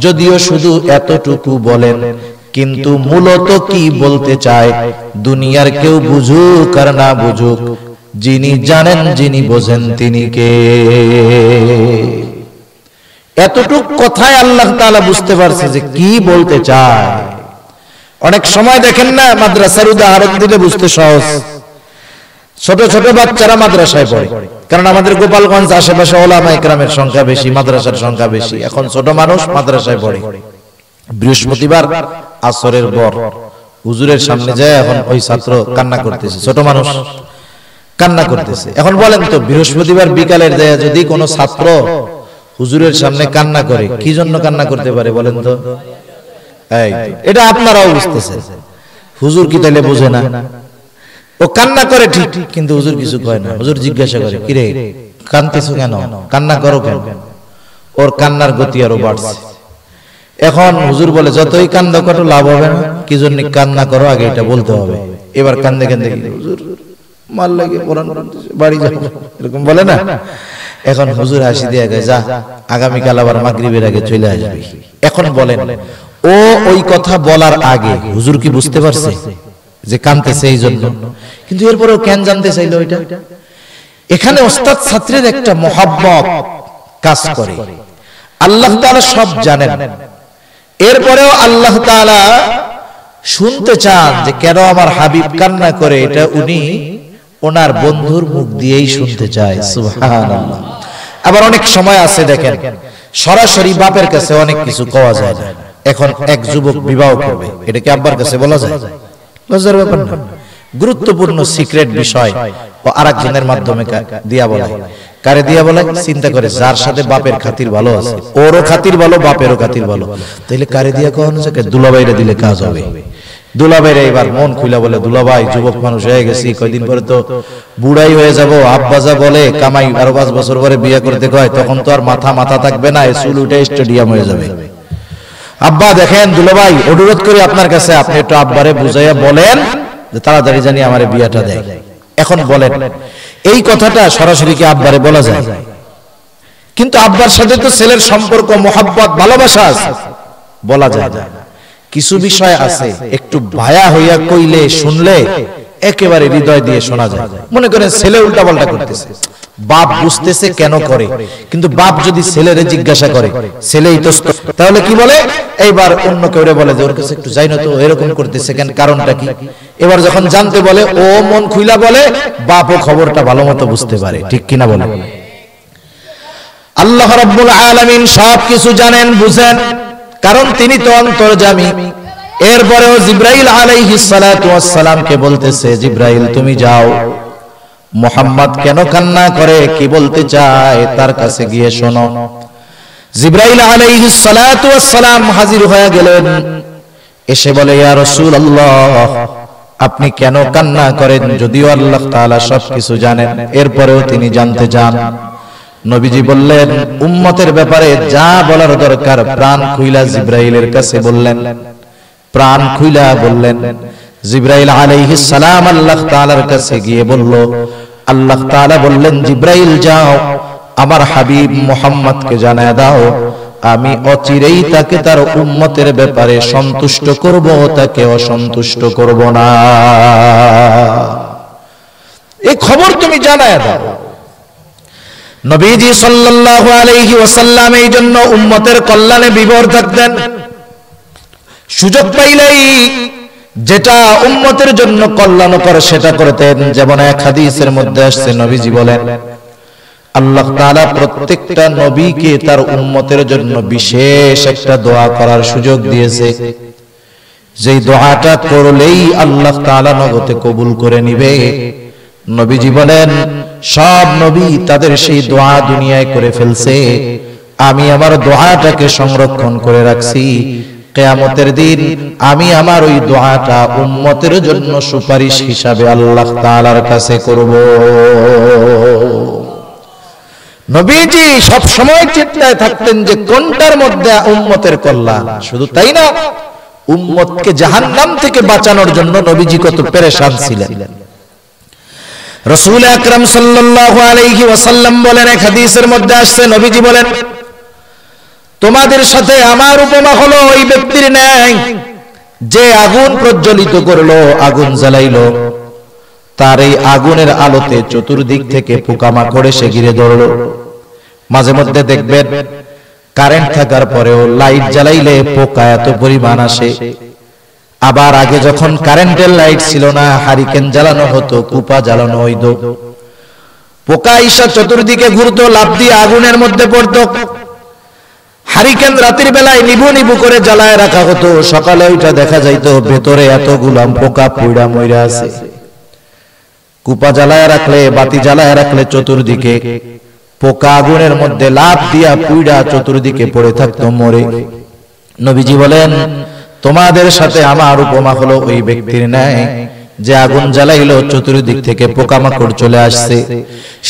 যদিও শুধু এতটুকু বলেন, কিন্তু মূলত কি বলতে চায় দুনিয়ার কেউ বুঝুক আর না বুঝুক, যিনি জানেন, যিনি বোঝেন, তিনি কে। এতটুক কথায় আল্লাহ তাআলা বুঝতে পারছে যে কি বলতে চায়। অনেক সময় দেখেন না, মাদ্রাসার উদাহরণ দিলে বুঝতে সহজ। ছোট ছোট বাচ্চারা মাদ্রাসায় পড়ে, কারণ আমাদের গোপালগঞ্জ আশেপাশে ওলামায়ে কেরামের সংখ্যা বেশি, মাদ্রাসার সংখ্যা বেশি। এখন ছোট মানুষ মাদ্রাসায় পড়ে। বৃহস্পতিবার আসরের পর হুজুরের সামনে যায়, এখন ওই ছাত্র কান্না করতেছে, ছোট মানুষ কান্না করতেছে। এখন বলেন তো, বৃহস্পতিবার বিকালের যায় যদি কোনো ছাত্র হুজুরের সামনে কান্না করে, কি জন্য কান্না করতে পারে বলেন তো? এটা আপনারাও বুঝতেছেন, হুজুর কি তাইলে বোঝে না? ও কান্না করে ঠিক, কিন্তু হুজুর কিছু কয় না। হুজুর জিজ্ঞাসা করে, কিরে কাঁদতেছো কেন, কান্না করো কেন? ওর কান্নার গতি আরো বাড়ছে। এখন হুজুর বলে, যতই কান্দা কত লাভ হবে না, কি জন্য কান্না করো আগে এটা বলতে হবে। এবার কান্দে কান্দে হুজুর মাল লাগে বাড়ি যাও, এরকম বলে না। এখন হুজুর হাসি দিয়ে গেছে, যা আগামীকাল আবার মাগরিবের আগে চলে আসবে। এখন বলেন, ও ওই কথা বলার আগে হুজুর কি বুঝতে পারছে যে কাঁদতেছে এই জন্য? কিন্তু এরপরেও কেন জানতে চাইলো এটা? এখানে ওস্তাদ ছাত্রের একটা মহব্বত কাজ করে। আল্লাহ তাআলা সব জানেন, এরপরেও আল্লাহ তাআলা শুনতে চান যে কেন আমার হাবিব কান্না করে। এটা উনি ওনার বন্ধুর মুখ দিয়েই শুনতে চায়। সুবহানাল্লাহ। আবার অনেক সময় আছে দেখেন, সরাসরি বাপের কাছে অনেক কিছু কওয়া যায় না। এখন এক যুবক বিবাহ করবে, এটা কি আব্বার কাছে বলা যায়? লজ্জার ব্যাপার না। গুরুত্বপূর্ণ সিক্রেট বিষয় ও আরেকজনের মাধ্যমে দিয়া বলে। কারে দিয়া বলে? চিন্তা করে যার সাথে বাপের খাতির ভালো আছে, ওরও খাতির ভালো, বাপেরও খাতির ভালো, তাহলে কারে দিয়া কখনো দুলাভাইরে দিলে কাজ হবে। দুলাভাইরে এবার মন খুলে বলে, দুলাভাই যুবক মানুষ হয়ে গেছি, কয়দিন পরে তো বুড়াই হয়ে যাব, আব্বাজা বলে কামাই আরো 5 বছর পরে বিয়ে করতে কয়, তখন তো আর মাথা থাকবে না, চুল উঠে স্টেডিয়াম হয়ে যাবে। আব্বা দেখেন দুলাভাই, অনুরোধ করি আপনার কাছে, আপনি একটু আব্বারে বুঝাইয়া বলেন যে তাড়াতাড়ি জানি আমার বিয়েটা দেয়। এখন বলেন, এই কথাটা সরাসরি কি আব্বারে বলা যায়? কিন্তু আব্বার সাথে তো ছেলের সম্পর্ক, মহব্বত, ভালোবাসা আছে, বলা যায় না। কিছু বিষয় আছে একটু ভায়া হইয়া কইলে, শুনলে একেবারে হৃদয় দিয়ে শোনা যায়। মনে করেন ছেলে উল্টাপাল্টা করতেছে, বাপ বুঝতেছে কেন করে, কিন্তু বাপ যদি ছেলেরে জিজ্ঞাসা করে, ছেলেই তো, তাহলে কি বলে? এইবার অন্য কেউ বলে যে ওর কাছে একটু যাই না তো, এরকম করতেছে কেন, কারণটা কি? এবার যখন জানতে বলে, ও মন খুইলা বলে, বাপও খবরটা ভালো মতো বুঝতে পারে। ঠিক কিনা বলে? আল্লাহ রাব্বুল আলামিন সবকিছু জানেন, বুঝেন, কারণ তিনি তো অন্তর্যামী। এরপরেও জিবরাইল আলাইহিস সালাতু ওয়াস সালামকে বলতেছে, জিবরাইল তুমি যাও, মুহাম্মদ কেন কান্না করে, কি বলতে চায় তার কাছে গিয়ে শোনো। জিবরাইল আলাইহিস সালাতু ওয়াস সালাম হাজির হয়ে গেলেন, এসে বলে, ইয়া রাসূলুল্লাহ আপনি কেন কান্না করেন? যদিও আল্লাহ তাআলা সবকিছু জানেন, এরপরেও তিনি জানতে চান। নবীজি বললেন, উম্মতের ব্যাপারে যা বলার দরকার প্রাণ খুইলা জিবরাইলের কাছে বললেন, প্রাণ খুইলা বললেন। জিবরাইল আলাইহিস সালাম আল্লাহ তাআলার কাছে গিয়ে বলল, আল্লাহ তাআলা বললেন, জিবরাইল যাও, আমার হাবিব মুহাম্মদকে জানায় দাও, আমি অচিরেই তাকে তার উম্মতের ব্যাপারে সন্তুষ্ট করব, তাকে অসন্তুষ্ট করব না। এই খবর তুমি জানায় দাও। নবীজি সাল্লাল্লাহু আলাইহি ওয়াসাল্লাম এই জন্য উম্মতের কল্যাণে বিভোর থাকতেন। সুযোগ পাইলেই যেটা উম্মতের জন্য কল্যাণকর সেটা করতেন। যেমন এক হাদিসের মধ্যে আসছে, নবীজি বলেন, আল্লাহ তাআলা প্রত্যেকটা নবীকে তার উম্মতের জন্য বিশেষ একটা দোয়া করার সুযোগ দিয়েছে, যেই দোয়াটা করলেই আল্লাহ তাআলা নগদে কবুল করে নিবে। নবীজি বলেন, সব নবী তাদের সেই দোয়া দুনিয়ায় করে ফেলছে, আমি আমার দোয়াটাকে সংরক্ষণ করে রাখছি। কিয়ামতের দিন আমি আমার ওই দোয়াটা উম্মতের জন্য সুপারিশ হিসাবে আল্লাহ তাআলার কাছে করব। নবীজি সব সময় চিন্তায় থাকতেন যে কোনটার মধ্যে উম্মতের কল্যাণ। শুধু তাই না, উম্মতকে জাহান্নাম থেকে বাঁচানোর জন্য নবীজি কত পেরেশান ছিলেন। রাসূল আকরাম সাল্লাল্লাহু আলাইহি ওয়াসাল্লাম বলেন, এক হাদিসের মধ্যে আসছে, নবীজি বলেন, তোমাদের সাথে আমার উপমা হলো ওই ব্যক্তির ন্যায় যে আগুন প্রজ্বলিত করলো, আগুন জ্বালাইলো, তার এই আগুনের আলোতে চতুর্দিক থেকে পোকামাকড় এসে ঘিরে ধরলো। মাঝে মধ্যে দেখবেন কারেন্ট থাকার পরেও লাইট জ্বালাইলে পোকা এত পরিমাণ আসে। আবার আগে যখন কারেন্টের লাইট ছিল না, হারিকেন জ্বালানো হতো, কুপা জ্বালানো হইতো, পোকা ঈশা চতুর্দিকে ঘুরতো, লাফ দিয়ে আগুনের মধ্যে পড়তো। হারিকেন রাতের বেলায় নিভু নিভু করে জ্বালায় রাখা হতো, সকালে ওইটা দেখা যাইতো ভেতরে এতগুলো পোকা পুইড়া মইরা আছে। কুপা জ্বালায় রাখলে, বাতি জ্বালায় রাখলে চতুর্দিকে পোকা আগুনের মধ্যে লাফ দিয়া পুইড়া চতুর্দিকে পড়ে থাকতো, মরে। নবীজি বলেন, তোমাদের সাথে আমার উপমা হলো ওই ব্যক্তির ন্যায় যে আগুন জ্বালাইলো চতুর্দিক থেকে পোকামাকড় চলে আসছে।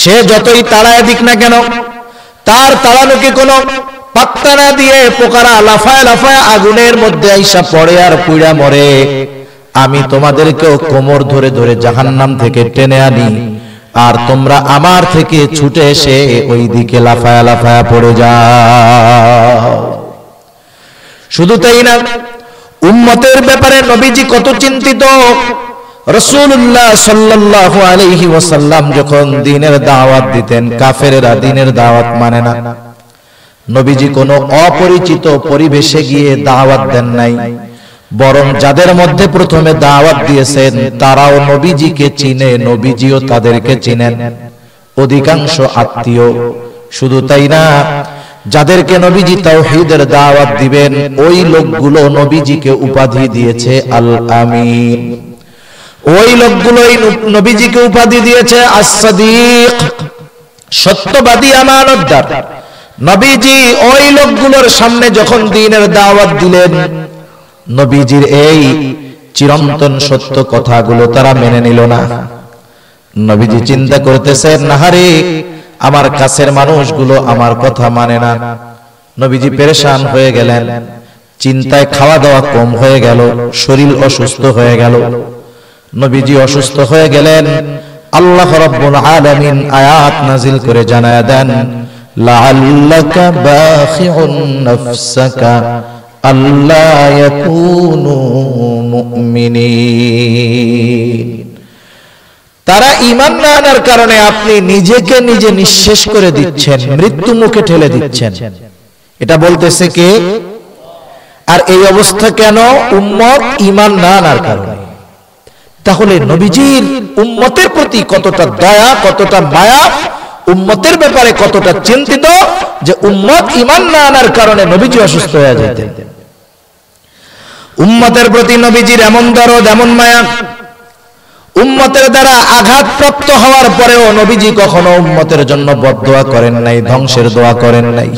সে যতই তাড়ায় দিক না কেন, তার তাড়ানোকে কোনো পাত্তা না দিয়ে পোকারা লাফায় লাফায় আগুনের মধ্যে আইসা পড়ে আর পুড়া মরে। আমি তোমাদেরকেও কোমর ধরে ধরে জাহান্নাম থেকে টেনে আনি, আর তোমরা আমার থেকে ছুটে এসে ওই দিকে লাফায়া লাফায়া পড়ে যাও। শুধু তাই না, উম্মতের ব্যাপারে নবীজি কত চিন্তিত। রাসূলুল্লাহ সাল্লাল্লাহু আলাইহি ওয়াসাল্লাম যখন দ্বীনের দাওয়াত দিতেন, কাফেররা দ্বীনের দাওয়াত মানে না। নবীজি কোনো অপরিচিত পরিবেশে গিয়ে দাওয়াত দেন নাই, বরং যাদের মধ্যে প্রথমে দাওয়াত দিয়েছেন তারাও নবীজিকে চিনে, নবীজিও তাদেরকে চিনেন, অধিকাংশ আত্মীয়। শুধু তাই না, যাদেরকে নবীজি তাওহীদের দাওয়াত দিবেন ওই লোকগুলো নবীজিকে উপাধি দিয়েছে আল আমিন। ওই লোকগুলোই নবীজিকে উপাধি দিয়েছে আস-সাদিক, সত্যবাদী, আমানতদার। নবীজি ওই লোকগুলোর সামনে যখন দ্বীনের দাওয়াত দিলেন, নবীজির এই চিরন্তন সত্য কথাগুলো তারা মেনে নিল না। নবীজি চিন্তা করতেছেন, নাহারে আমার কাছের মানুষগুলো আমার কথা মানে না। নবীজি পেরেশান হয়ে গেলেন, চিন্তায় খাওয়া দাওয়া কম হয়ে গেল, শরীর অসুস্থ হয়ে গেল। নবীজি অসুস্থ হয়ে গেলেন, আল্লাহ রাব্বুল আলামিন আয়াত নাজিল করে জানায়া দেন, লাআল্লাকা বাখিউন নাফসাকা আল্লা ইয়াকুনু মুমিনিন। তারা ঈমান না আনার কারণে আপনি নিজেকে নিজে নিঃশেষ করে দিচ্ছেন, মৃত্যু মুখে ঠেলে দিচ্ছেন। এটা বলতেছে কে? আর এই অবস্থা কেন? উম্মত ঈমান না আনার কারণে। তাহলে নবীজির উম্মতের প্রতি কতটা দয়া, কতটা মায়া, উম্মতের ব্যাপারে কতটা চিন্তিত যে উম্মত ঈমান না আনার কারণে নবীজি অসুস্থ হয়ে যেতেন। উম্মতের প্রতি নবীজির এমন দরদ, এমন মায়া। উম্মতের দ্বারা আঘাতপ্রাপ্ত হওয়ার পরেও নবীজি কখনো উম্মতের জন্য বদদোয়া করেন নাই, ধ্বংসের দোয়া করেন নাই।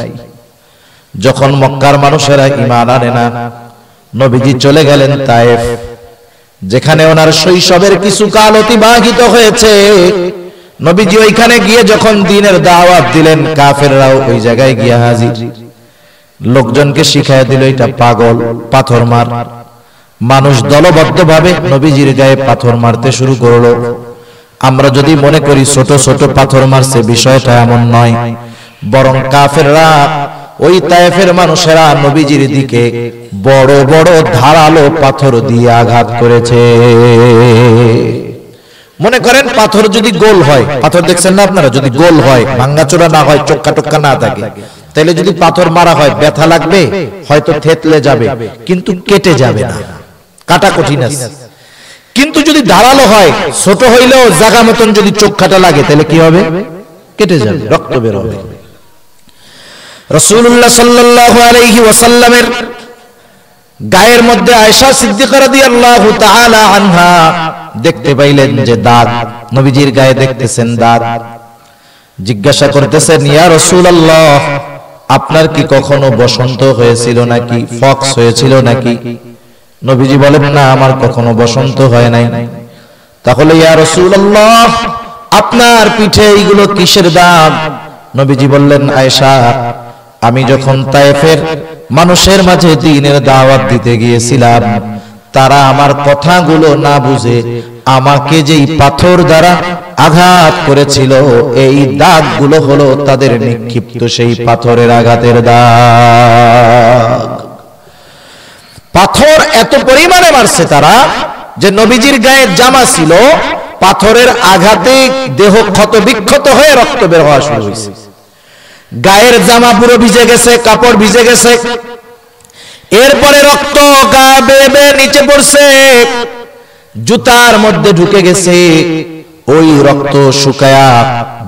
যখন মক্কার মানুষেরা ঈমান আনে না, নবীজি চলে গেলেন তায়েফ, যেখানে ওনার শৈশবের কিছু কাল অতিবাহিত হয়েছে। নবীজি ওইখানে গিয়ে যখন দ্বীনের দাওয়াত দিলেন, কাফেররাও ওই জায়গায় গিয়ে হাজির। লোকজনকে শিখায় দিল এটা পাগল, পাথর মার। মানুষ দলবদ্ধভাবে নবীজির গায়ে পাথর মারতে শুরু করলো। আমরা যদি মনে করি ছোট ছোট পাথর মারছে, বিষয়টা এমন নয়, বরং কাফেররা, ওই তায়েফের মানুষেরা নবীজির দিকে বড় বড় ধারালো পাথর দিয়ে আঘাত করেছে। মনে করেন পাথর যদি গোল হয়, পাথর দেখছেন না আপনারা, যদি গোল হয়, ভাঙ্গাচোরা না হয়, চোক্কা টোক্কা না থাকে, তাহলে যদি পাথর মারা হয় ব্যথা লাগবে, হয়তো থেতলে যাবে, কিন্তু কেটে যাবে না, কাটা কঠিন আছে। কিন্তু যদি ধারালো হয়, ছোট হইলেও জায়গা মতন যদি চোক্কাটা লাগে, তাহলে কি হবে? কেটে যাবে, রক্ত বের হবে। রাসূলুল্লাহ সাল্লাল্লাহু আলাইহি ওয়াসাল্লামের গায়ের মধ্যে আয়েশা সিদ্দিকা রাদিয়াল্লাহু তাআলা আনহা দেখতে পাইলেন যে দাগ, নবীজির গায়ে দেখতেছেন দাগ। জিজ্ঞাসা করতেছেন, ইয়া রাসূলুল্লাহ, আপনার কি কখনো বসন্ত হয়েছিল নাকি, ফক্স হয়েছিল নাকি? নবীজি বলেন, না, আমার কখনো বসন্ত হয় নাই। তাহলে ইয়া রাসূলুল্লাহ, আপনার পিঠে এইগুলো কিসের দাগ? নবীজি বললেন, আয়েশা, আমি যখন তায়েফের মানুষের মাঝে দ্বীনের দাওয়াত দিতে গিয়েছিলাম, তারা আমার কথাগুলো না বুঝে আমাকে যেই পাথর দ্বারা আঘাত করেছিল, এই দাগগুলো হলো তাদের নিক্ষিপ্ত সেই পাথরের আঘাতের দাগ। পাথর এত পরিমাণে মারছে তারা যে নবীজির গায়ে জামা ছিল, পাথরের আঘাতে দেহ ক্ষত বিক্ষত হয়ে রক্ত বের হওয়া শুরু হয়েছে। গায়ের জামা পুরো ভিজে গেছে, কাপড় ভিজে গেছে। এরপরে রক্ত গা বেয়ে বেয়ে নিচে পড়ছে, জুতার মধ্যে ঢুকে গেছে। ওই রক্ত শুকায়া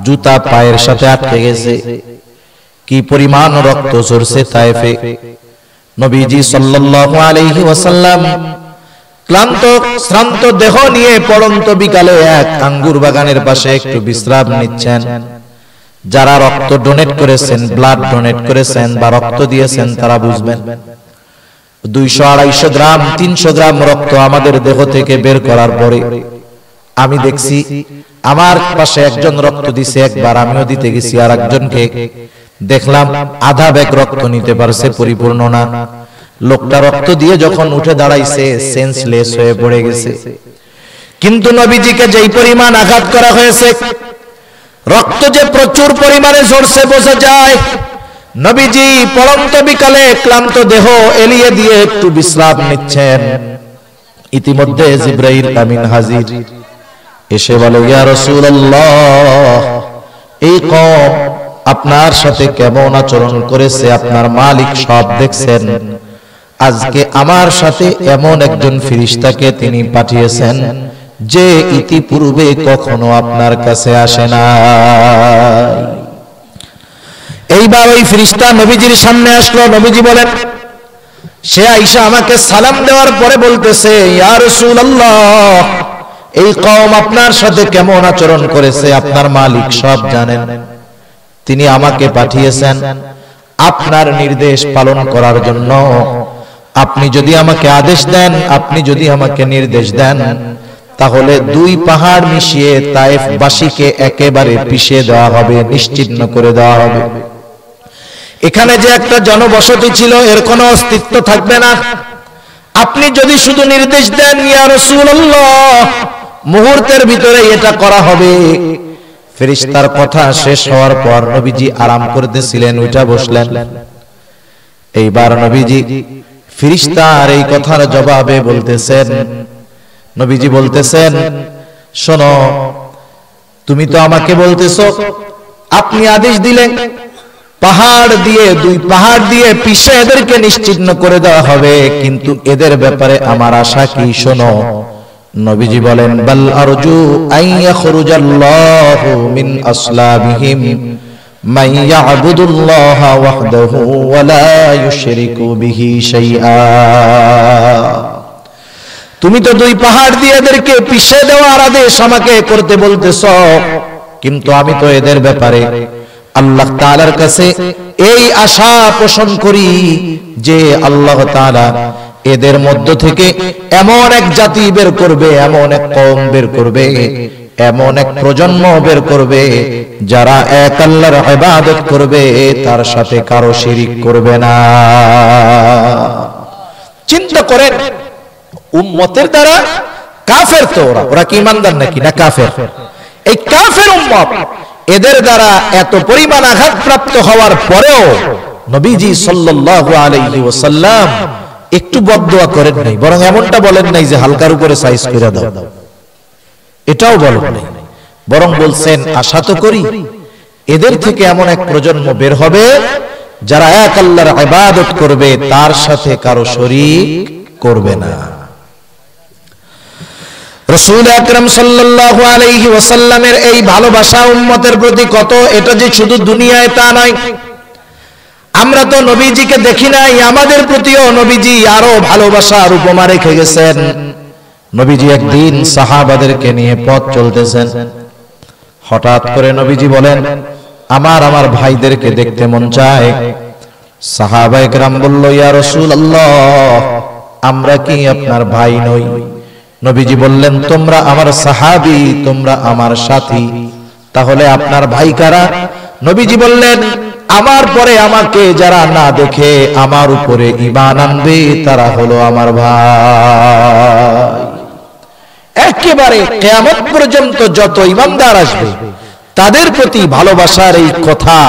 জুতা পায়ের সাথে আটকে গেছে। কি পরিমাণ রক্ত ঝরছে তায়েফে। নবীজি সাল্লাল্লাহু আলাইহি ওয়াসাল্লাম ক্লান্ত শ্রান্ত দেহ নিয়ে পড়ন্ত বিকালে এক আঙ্গুর বাগানের পাশে একটু বিশ্রাম নিচ্ছেন। যারা রক্ত ডোনেট করেছেন, ব্লাড ডোনেট করেছেন বা রক্ত দিয়েছেন, তারা বুঝবেন 200-250 গ্রাম 300 গ্রাম রক্ত আমাদের দেহ থেকে বের করার পরে আমি দেখছি আমার পাশে একজন রক্ত দিছে, একবার আমিও দিতে গেছি, আর একজনকে দেখলাম আধা ব্যাগ রক্ত নিতে পারছে, পরিপূর্ণ না। লোকটা রক্ত দিয়ে যখন উঠে দাঁড়াইছে সেন্সলেস হয়ে পড়ে গেছে। কিন্তু নবীজিকে যেই পরিমাণ আঘাত করা হয়েছে, রক্ত যে প্রচুর পরিমাণে ঝরছে বোঝা যায়। নবীজি পড়ন্ত বিকালে ক্লান্ত দেহ এলিয়ে দিয়ে একটু বিশ্রাম নিচ্ছেন। ইতিমধ্যে জিবরাইল আমিন হাজির, এসে বলে, ইয়া রাসূলুল্লাহ, এই কওম আপনার সাথে কেমন আচরণ করেছে আপনার মালিক সব দেখছেন। আজকে আমার সাথে এমন একজন ফেরেশতাকে তিনি পাঠিয়েছেন যে ইতিপূর্বে কখনো আপনার কাছে আসে না। এইবার ওই ফেরেশতা নবীজির সামনে আসলো। নবীজি বলেন, সে আয়েশা আমাকে সালাম দেওয়ার পরে বলতেছে, ইয়া রাসূলুল্লাহ, এই কওম আপনার সাথে কেমন আচরণ করেছে আপনার মালিক সব জানেন। তিনি আমাকে পাঠিয়েছেন আপনার নির্দেশ পালন করার জন্য। আপনি যদি আমাকে আদেশ দেন, আপনি যদি আমাকে নির্দেশ দেন, তাহলে 2 পাহাড় মিশিয়ে তায়েফবাসীকে একেবারে পিষে দেওয়া হবে, নিশ্চিহ্ন করে দেওয়া হবে। এখানে যে একটা জনবসতি ছিল এর কোনো অস্তিত্ব থাকবে না। আপনি যদি শুধু নির্দেশ দেন, ইয়া রাসূলুল্লাহ, মুহূর্তের ভিতরে এটা করা হবে। ফেরেশতার কথা শেষ হওয়ার পর নবীজি আরাম করতেছিলেন, উঠে বসলেন। এইবার নবীজি ফেরেশতার এই কথার জবাবে বলতেছেন, নবীজি বলতেছেন, শোনো, তুমি তো আমাকে বলতেছো আপনি আদেশ দিলেন পাহাড় দিয়ে 2 পাহাড় দিয়ে পিষে এদেরকে নিশ্চিহ্ন করে দেওয়া হবে, কিন্তু এদের ব্যাপারে আমার আশা কি শোনো। নবীজি বলেন, বাল আরজু আন ইয়াখরুজাল্লাহু মিন আসলাবিহিম মান ইয়াবুদুল্লাহা ওয়াহদাহু ওয়া লা ইউশরিকু বিহি শাইআ। তুমি তো 2 পাহাড় দিয়ে এদেরকে পিষে দেওয়ার আদেশ আমাকে করতে বলতেছো, কিন্তু আমি তো এদের ব্যাপারে আল্লাহ তাআলার কাছে এই আশা পোষণ করি যে আল্লাহ তাআলা এদের মধ্য থেকে এমন এক জাতি বের করবে, এমন এক কওম বের করবে, এমন এক প্রজন্ম বের করবে যারা এক আল্লাহর ইবাদত করবে, তার সাথে কারো শিরিক করবে না। চিন্তা করেন, উম্মতের দ্বারা কাফের, তো ওরা কি ইমানদার নাকি না কাফের? এই কাফের উম্মত এদের দ্বারা এত পরিমাণ আঘাতপ্রাপ্ত হওয়ার পরেও নবীজি সাল্লাল্লাহু আলাইহি ওয়াসাল্লাম একটু বদদোয়া করেন নাই, বরং এমনটা বলেন নাই যে হালকার উপরে সাইজ করে দাও, এটাও বলেন নাই। বরং বলছেন, আশা তো করি এদের থেকে এমন এক প্রজন্ম বের হবে যারা এক আল্লাহর ইবাদত করবে, তার সাথে কারো শরীক করবে না। রাসূল আকরাম সাল্লাল্লাহু আলাইহি ওয়াসাল্লামের এই ভালোবাসা উম্মতের প্রতি কত, এটা যে শুধু দুনিয়ায় তা নয়। আমরা তো নবীজিকে দেখি নাই, আমাদের প্রতিও নবীজি আরো ভালোবাসার উপমা রেখে গেছেন। নবীজি একদিন সাহাবাদেরকে নিয়ে পথ চলতেছেন, হঠাৎ করে নবীজি বলেন, আমার ভাইদেরকে দেখতে মন চায়। সাহাবায়ে কেরাম বলল, ইয়া রাসূলুল্লাহ, আমরা কি আপনার ভাই নই? নবীজি বললেন, তোমরা আমার সাহাবী, তোমরা আমার সাথী, তাহলে আপনার ভাই কারা? নবীজি বললেন, আমার পরে আমাকে যারা না দেখে আমার উপরে ঈমান আনবে তারা হলো আমার ভাই। একেবারে কিয়ামত পর্যন্ত যত ঈমানদার আসবে তাদের প্রতি ভালোবাসার এই কথা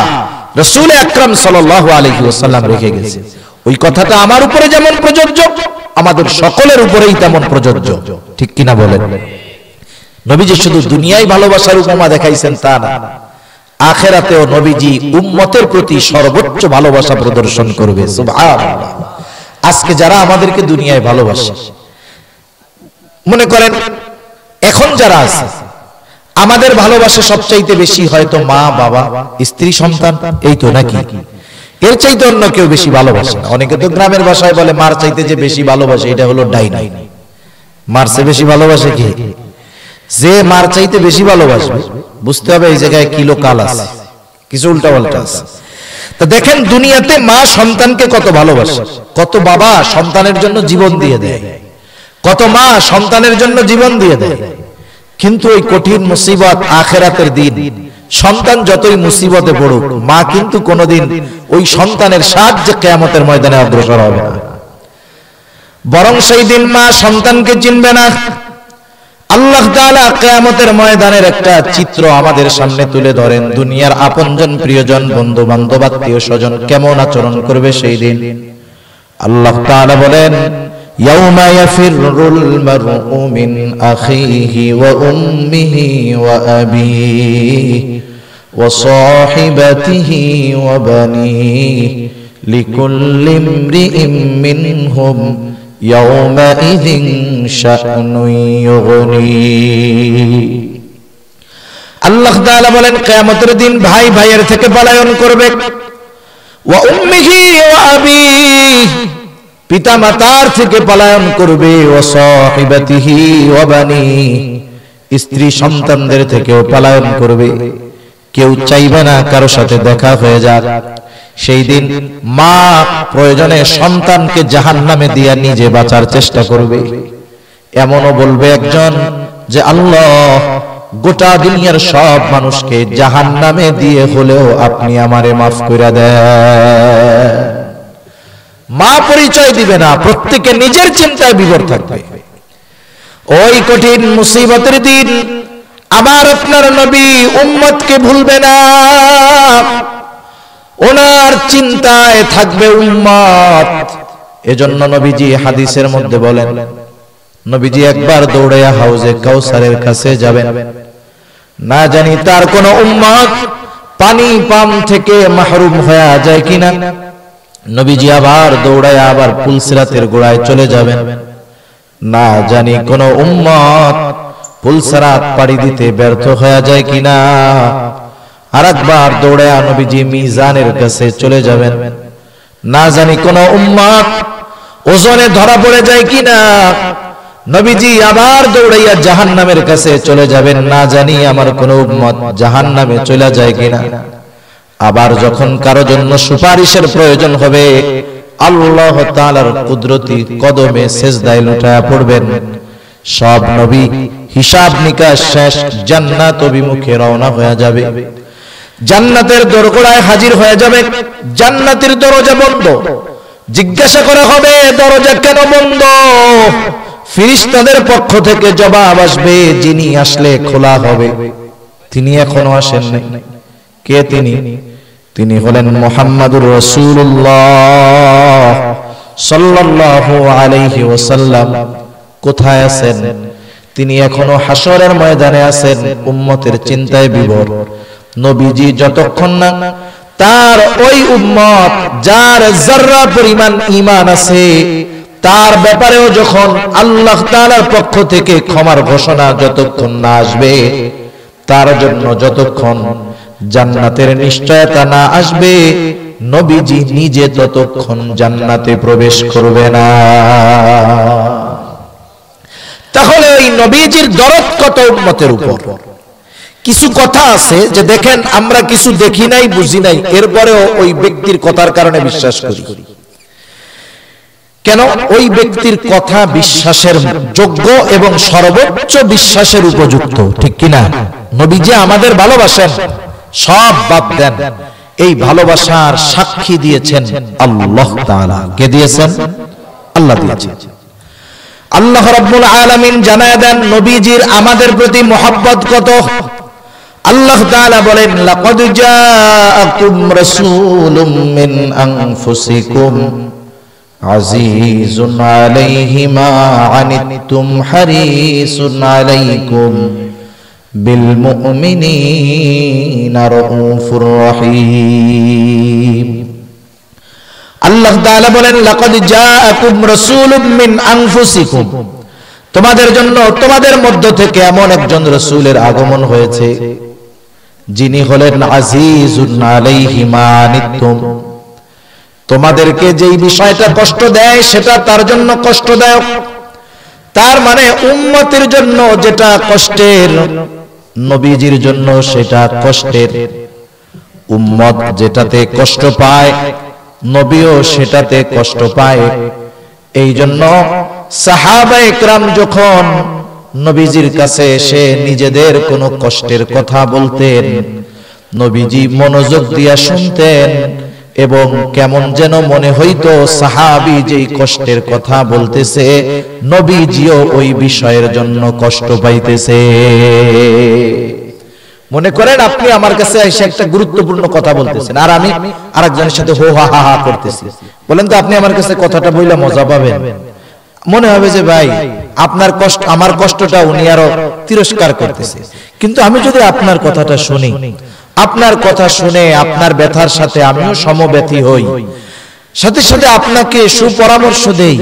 রাসূল আকরাম সাল্লাল্লাহু আলাইহি ওয়াসাল্লাম রেখে গেছে। ওই কথাটা আমার উপরে যেমন প্রযোজ্য, আমাদের সকলের উপরেই তেমন প্রযোজ্য, ঠিক কিনা বলেন? নবীজি শুধু দুনিয়ায় ভালোবাসার উপমা দেখাইছেন তা না, আখিরাতেও নবীজি উম্মতের প্রতি সর্বোচ্চ ভালোবাসা প্রদর্শন করবে। সুবহানাল্লাহ। আজকে যারা আমাদেরকে দুনিয়ায় ভালোবাসে, মনে করেন এখন যারা আছে, আমাদের ভালোবাসা সবচাইতে বেশি হয়তো মা বাবা স্ত্রী সন্তান, এই তো নাকি? এর চাইতে অন্য কেউ বেশি ভালোবাসে না। অনেকে তো গ্রামের ভাষায় বলে মার চাইতে যে বেশি ভালোবাসে এটা হলো ডাইনি। মার চেয়ে বেশি ভালোবাসে কি? যে মার চাইতে বেশি ভালোবাসবে, বুঝতে হবে এই জায়গায় কিলো কাল আছে, কিছু উল্টা পাল্টা আছে। তো দেখেন দুনিয়াতে মা সন্তানকে কত ভালোবাসে, কত বাবা সন্তানের জন্য জীবন দিয়ে দেয়, কত মা সন্তানের জন্য জীবন দিয়ে দেয়। কিন্তু ওই কঠিন মুসিবত আখিরাতের দিন সন্তান যতই মুসিবতে পড়ুক, মা কিন্তু কোনোদিন ওই সন্তানের সাহায্যে কিয়ামতের ময়দানে অগ্রসর হবে না। বরং সেই দিন মা সন্তানকে চিনবে না। আল্লাহ তাআলা কিয়ামতের ময়দানের একটা চিত্র আমাদের সামনে তুলে ধরেন। দুনিয়ার আপনজন, প্রিয়জন, বন্ধু বান্ধব, আত্মীয় স্বজন কেমন আচরণ করবে সেই দিন। আল্লাহ তাআলা বলেন, ইয়াউমা ইয়াফিরুল মারউ মিন আখিহি ওয়া উম্মিহি ওয়া আবিহি ওয়া সাহিবাতিহি ওয়া বানিহি লিকুল্লি ইমরিইম মিনহুম ইয়াউমাইযিন শা'নুন ইউগনি। আল্লাহ তাআলা বলেন, কিয়ামতের দিন ভাই ভাইয়ের থেকে পলায়ন করবে। ওয়া উম্মিহি ওয়া আবিহি, পিতা মাতার থেকে পলায়ন করবে। ওয়া সাহিবাতিহি ওয়া বানিহি, স্ত্রী সন্তানদের থেকেও পলায়ন করবে। কেউ চাইবে না কারো সাথে দেখা হয়ে যাক। সেই দিন মা প্রয়োজনে সন্তানকে জাহান্নামে দিয়ে নিজে বাঁচার চেষ্টা করবে। এমনও বলবে একজন যে আল্লাহ, গোটা দুনিয়ার সব মানুষকে জাহান্নামে দিয়ে হলেও আপনি আমারে মাফ করে দেন। মা পরিচয় দিবে না, প্রত্যেকে নিজের চিন্তায় বিভোর থাকবে। ওই কঠিন মুসিবতের দিন আমার আপনার নবী উম্মতকে ভুলবে না, ওনার চিন্তায় থাকবে উম্মত। এজন্য নবীজি হাদিসের মধ্যে বলেন, নবীজি একবার দৌড়াইয়া হাউজে কাউসারের কাছে যাবেন, না জানি তার কোন উম্মত পানি পাম থেকে মাহরুম হয়ে যায় কিনা। নবীজি আবার দৌড়াইয়া আবার পুলসিরাতের গোড়ায় চলে যাবেন, না জানি কোন উম্মত পুলসিরাত পাড়ি দিতে ব্যর্থ হয়ে যায় কিনা। আরেকবার দৌড়াইয়া নবীজি মিজানের কাছে চলে যাবেন, না জানি কোন উম্মত ওজনে ধরা পড়ে যায় কিনা। নবীজি আবার দৌড়াইয়া জাহান্নামের কাছে চলে যাবেন, না জানি আমার কোন উম্মত জাহান্নামে চলে যায় কিনা। আবার যখন কারো জন্য সুপারিশের প্রয়োজন হবে, আল্লাহ তাআলার কুদরতি কদমে সিজদায় লুটায়া পড়বেন। সব নবী হিসাব নিকাশ শেষ জান্নাত অভিমুখে রওনা হয়ে যাবে। জান্নাতের দরজায় হাজির হয়ে যাবে, জান্নাতের দরজা বন্ধ। জিজ্ঞাসা করা হবে, দরজা কেন বন্ধ? ফেরেশতাদের পক্ষ থেকে জবাব আসবে, যিনি আসলে খোলা হবে তিনি এখনো আসেন নাই। কে তিনি? তিনি হলেন মুহাম্মাদুর রাসূলুল্লাহ সাল্লাল্লাহু আলাইহি ওয়াসাল্লাম। কোথায় আছেন? তিনি এখনো হাসরের ময়দানে আছেন, উম্মতের চিন্তায় বিভোর। নবীজি যতক্ষণ না তার ওই উম্মত যার যাররা পরিমাণ ঈমান আছে তার ব্যাপারেও যখন আল্লাহ তাআলার পক্ষ থেকে ক্ষমার ঘোষণা যতক্ষণ না আসবে, তার জন্য যতক্ষণ জান্নাতের নিশ্চয়তা না আসবে, নবীজি নিজে ততক্ষণ জান্নাতে প্রবেশ করবে না। তাহলে ওই নবীজির দরদ কত উম্মতের উপর। কিছু কথা আছে যে দেখেন আমরা কিছু দেখি নাই, বুঝি নাই, এরপরেও ওই ব্যক্তির কথার কারণে বিশ্বাস করি। কেন? ওই ব্যক্তির কথা বিশ্বাসের যোগ্য এবং সর্বোচ্চ বিশ্বাসের উপযুক্ত, ঠিক কিনা? নবীজি আমাদের ভালোবাসেন, সব বাদ দেন, এই ভালোবাসার সাক্ষী দিয়েছেন আল্লাহ তাআলা। কে দিয়েছেন? আল্লাহ দিয়েছেন। আল্লাহ রাব্বুল আলামিন জানায় দেন নবীজির আমাদের প্রতি মহব্বত কত। আল্লাহ তাআলা বলেন, লাকাদ জাআকুম রাসূলুম মিন আনফুসিকুম আজিজুন আলাইহি মা আনিতুম হারিসুন আলাইকুম বিল মুমিনিনা রাউফুর রহিম। আল্লাহ তাআলা বলেন, লাকাদ জাআকুম রাসূলুম মিন আনফুসিকুম, তোমাদের জন্য তোমাদের মধ্য থেকে এমন একজন রাসূলের আগমন হয়েছে যিনি হলেন আজিজুন আলাইহি মা আনিতুম, তোমাদেরকে যেই বিষয়টা কষ্ট দেয় সেটা তার জন্য কষ্টদায়ক। তার মানে উম্মতের জন্য যেটা কষ্টের, নবীজির জন্য সেটা কষ্টের। উম্মত যেটাতে কষ্ট পায় নবীও সেটাতে কষ্ট পায়। এই জন্য সাহাবায়ে কেরাম যখন নবীজির কাছে এসে নিজেদের কোনো কষ্টের কথা বলতেন, নবীজি মনোযোগ দিয়া শুনতেন এবং কেমন যেন মনে হইতো সাহাবী যেই কষ্টের কথা বলতেছে নবীজিও ওই বিষয়ের জন্য কষ্ট পাইতেছে। মনে করেন আপনি আমার কাছে এসে একটা গুরুত্বপূর্ণ কথা বলতেছেন আর আমি আরেকজনের সাথে হো হা হা হা করতেছি, বলেন তো আপনি আমার কাছে কথাটা বইলা মজা পাবেন? মনে হবে যে ভাই আপনার কষ্ট আমার কষ্টটা উনি আরো তিরস্কার করতেছে। কিন্তু আমি যদি আপনার কথাটা শুনি, আপনার কথা শুনে আপনার ব্যথার সাথে আমিও সমব্যথী হই, সাথে সাথে আপনাকে সুপরামর্শ দেই,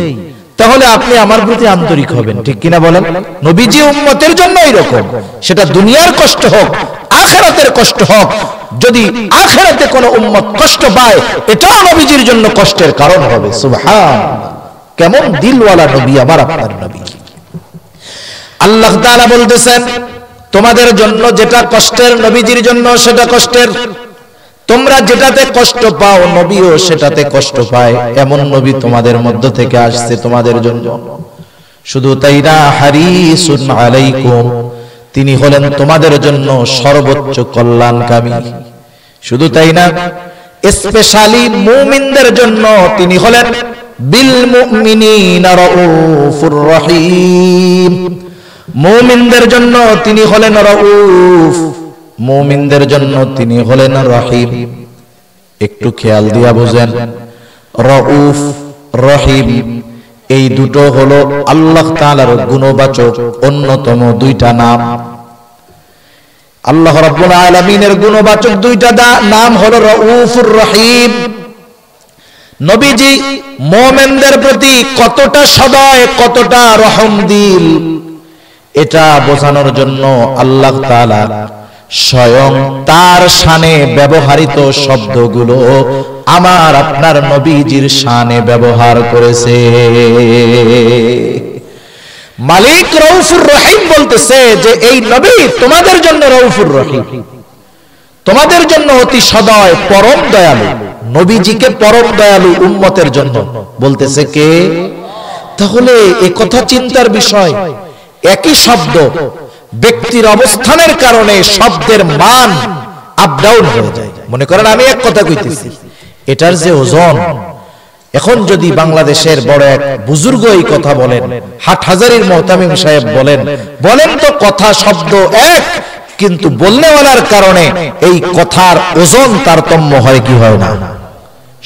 তাহলে আপনি আমার প্রতি আন্তরিক হবেন, ঠিক কিনা বলেন? নবীজি উম্মতের জন্য এরকম, সেটা দুনিয়ার কষ্ট হোক আখিরাতের কষ্ট হোক, যদি আখিরাতে কোনো উম্মত কষ্ট পায় এটাও নবীজির জন্য কষ্টের কারণ হবে। সুবহানাল্লাহ, কেমন দিলওয়ালা নবী আমার আপনার নবী। আল্লাহ তাআলা বলতেছেন তোমাদের জন্য যেটা কষ্টের নবীজির জন্য সেটা কষ্টের, তোমরা যেটাতে কষ্ট পাও নবীও সেটাতে কষ্ট পায়, এমন নবী তোমাদের মধ্য থেকে আসছে তোমাদের জন্য। শুধু তাই না, হারিসুন আলাইকুম, তিনি হলেন তোমাদের জন্য সর্বোচ্চ কল্যাণকামী। শুধু তাই না, স্পেশালি মুমিনদের জন্য তিনি হলেন বিল মুমিনিনা রাউফুর রহিম, মুমিনদের জন্য তিনি হলেন রাউফ, মুমিনদের জন্য তিনি হলেন রহিম। একটু খেয়াল দিয়া বুঝেন, রাউফ রহিম এই দুটো হলো আল্লাহ তাআলার গুণবাচক অন্যতম দুইটা নাম। আল্লাহ রাব্বুল আলামিনের গুণবাচক দুইটা নাম হলো রাউফুর রহিম। নবীজি মুমিনদের প্রতি কতটা সদয়, কতটা রহমদিল, এটা বোঝানোর জন্য আল্লাহ তাআলা স্বয়ং তার শানে ব্যবহৃত শব্দগুলো আমার আপনার নবীজির শানে ব্যবহার করেছে। মালিক রাউফুর রহিম বলতেছে যে এই নবী তোমাদের জন্য রাউফুর রহিম, তোমাদের জন্য অতি সদয় পরম দয়ালু। নবীজিকে পরম দয়ালু উম্মতের জন্য বলতেছে কে? তাহলে এই কথা চিন্তার বিষয়। একই শব্দ ব্যক্তির অবস্থানের কারণে শব্দের মান আপ ডাউন হয়ে যায়। মনে করেন আমি এক কথা কইতেছি, এটার যে ওজন, এখন যদি বাংলাদেশের বড় এক বুজুর্গ এই কথা বলেন, হাটহাজারীর মুহতামিম সাহেব বলেন তো কথা শব্দ এক, কিন্তু বলনেওয়ালার কারণে এই কথার ওজন তারতম্য হয় কি হয় না?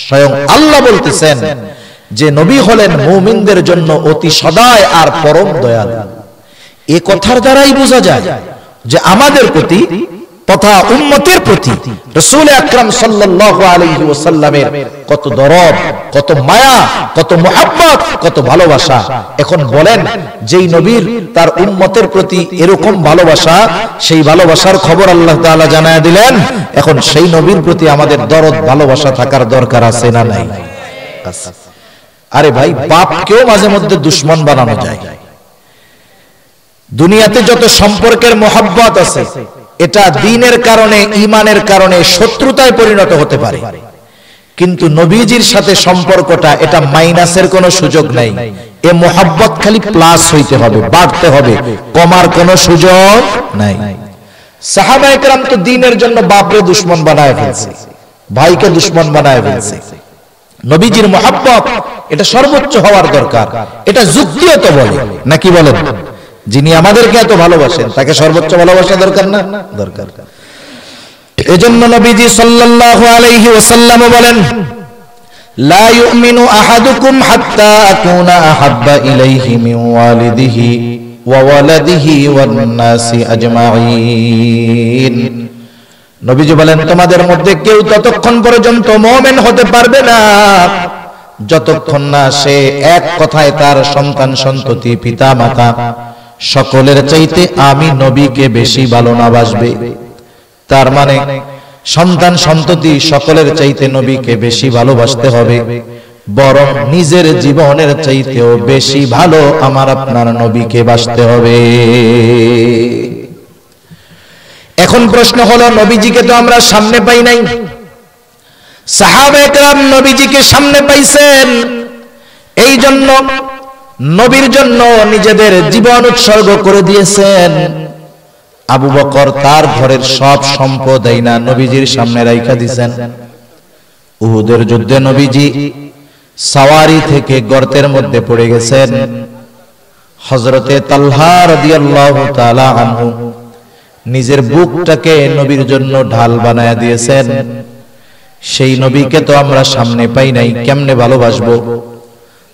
স্বয়ং আল্লাহ বলতেছেন যে নবী হলেন মুমিনদের জন্য অতি সদয় আর পরম দয়ালু। এই কথার দ্বারাই বোঝা যায় যে আমাদের প্রতি তথা উম্মতের প্রতি রাসূল আকরাম সাল্লাল্লাহু আলাইহি ওয়াসাল্লামের কত দরদ, কত মায়া, কত মুহাব্বত, কত ভালোবাসা। এখন বলেন, যেই নবীর তার উম্মতের প্রতি এরকম ভালোবাসা, সেই ভালোবাসার খবর আল্লাহ তাআলা জানায়া দিলেন। এখন সেই নবীর প্রতি আমাদের দরদ ভালোবাসা থাকার দরকার আছে না নাই? আরে ভাই, বাপকেও মাঝে মধ্যে দুশমন বানানো যায়। দুনিয়াতে যত সম্পর্কের মোহাব্বত আছে, এটা দ্বীনের কারণে, ঈমানের কারণে শত্রুতায় পরিণত হতে পারে, কিন্তু নবীজির সাথে সম্পর্কটা এটা মাইনাসের কোনো সুযোগ নাই। এ মোহাব্বত খালি প্লাস হইতে হবে, বাড়তে হবে, কমার কোনো সুযোগ নাই। সাহাবায়ে কেরাম তো দ্বীনের জন্য বাপরে দুশমন বানায় ফেলছে, ভাইকে দুশমন বানায় ফেলছে। নবীজির মোহাব্বত এটা সর্বোচ্চ হওয়ার দরকার, এটা যুক্তিও তো বলে নাকি বলেন? যিনি আমাদেরকে এত ভালোবাসেন তাকে সর্বোচ্চ ভালোবাসা দরকার না? দরকার। এজন্য নবীজি সাল্লাল্লাহু আলাইহি ওয়াসাল্লাম বলেন, লা ইউমিনু আহাদুকুম হাত্তা আকুনা আহাব্বা ইলাইহি মিন ওয়ালিদিহি ওয়া ওয়ালাদিহি ওয়ান নাসি আজমাইন। নবীজি বলেন, তোমাদের মধ্যে কেউ ততক্ষণ পর্যন্ত মুমিন হতে পারবে না যতক্ষণ না সে এক কথায় তার সন্তান সন্ততি পিতা মাতা সকলের চাইতে আমি নবীকে বেশি ভালো না বাসবে। তার মানে সন্তান সন্ততি সকলের চাইতে নবীকে বেশি ভালোবাসতে হবে, বরং নিজের জীবনের চাইতেও বেশি ভালো আমার আপনার নবীকে বাসতে হবে। এখন প্রশ্ন হলো, নবীজিকে তো আমরা সামনে পাই নাই, সাহাবায়ে কেরাম নবীজিকে সামনে পাইছেন, এই জন্য নবীর জন্য নিজেদের জীবন উৎসর্গ করে দিয়েছেন। আবু বকর তার ঘরের সব সম্পদ না নবীজির সামনে রাইখা দিয়েছেন। উহুদের যুদ্ধে নবীজি সাওয়ারি থেকে গর্তের মধ্যে পড়ে গেছেন। হযরতে তালহা রাদিয়াল্লাহু তাআলা আনহু নিজের বুকটাকে নবীর জন্য ঢাল বানায়া দিয়েছেন। সেই নবীকে তো আমরা সামনে পাই নাই, কেমনে ভালোবাসবো?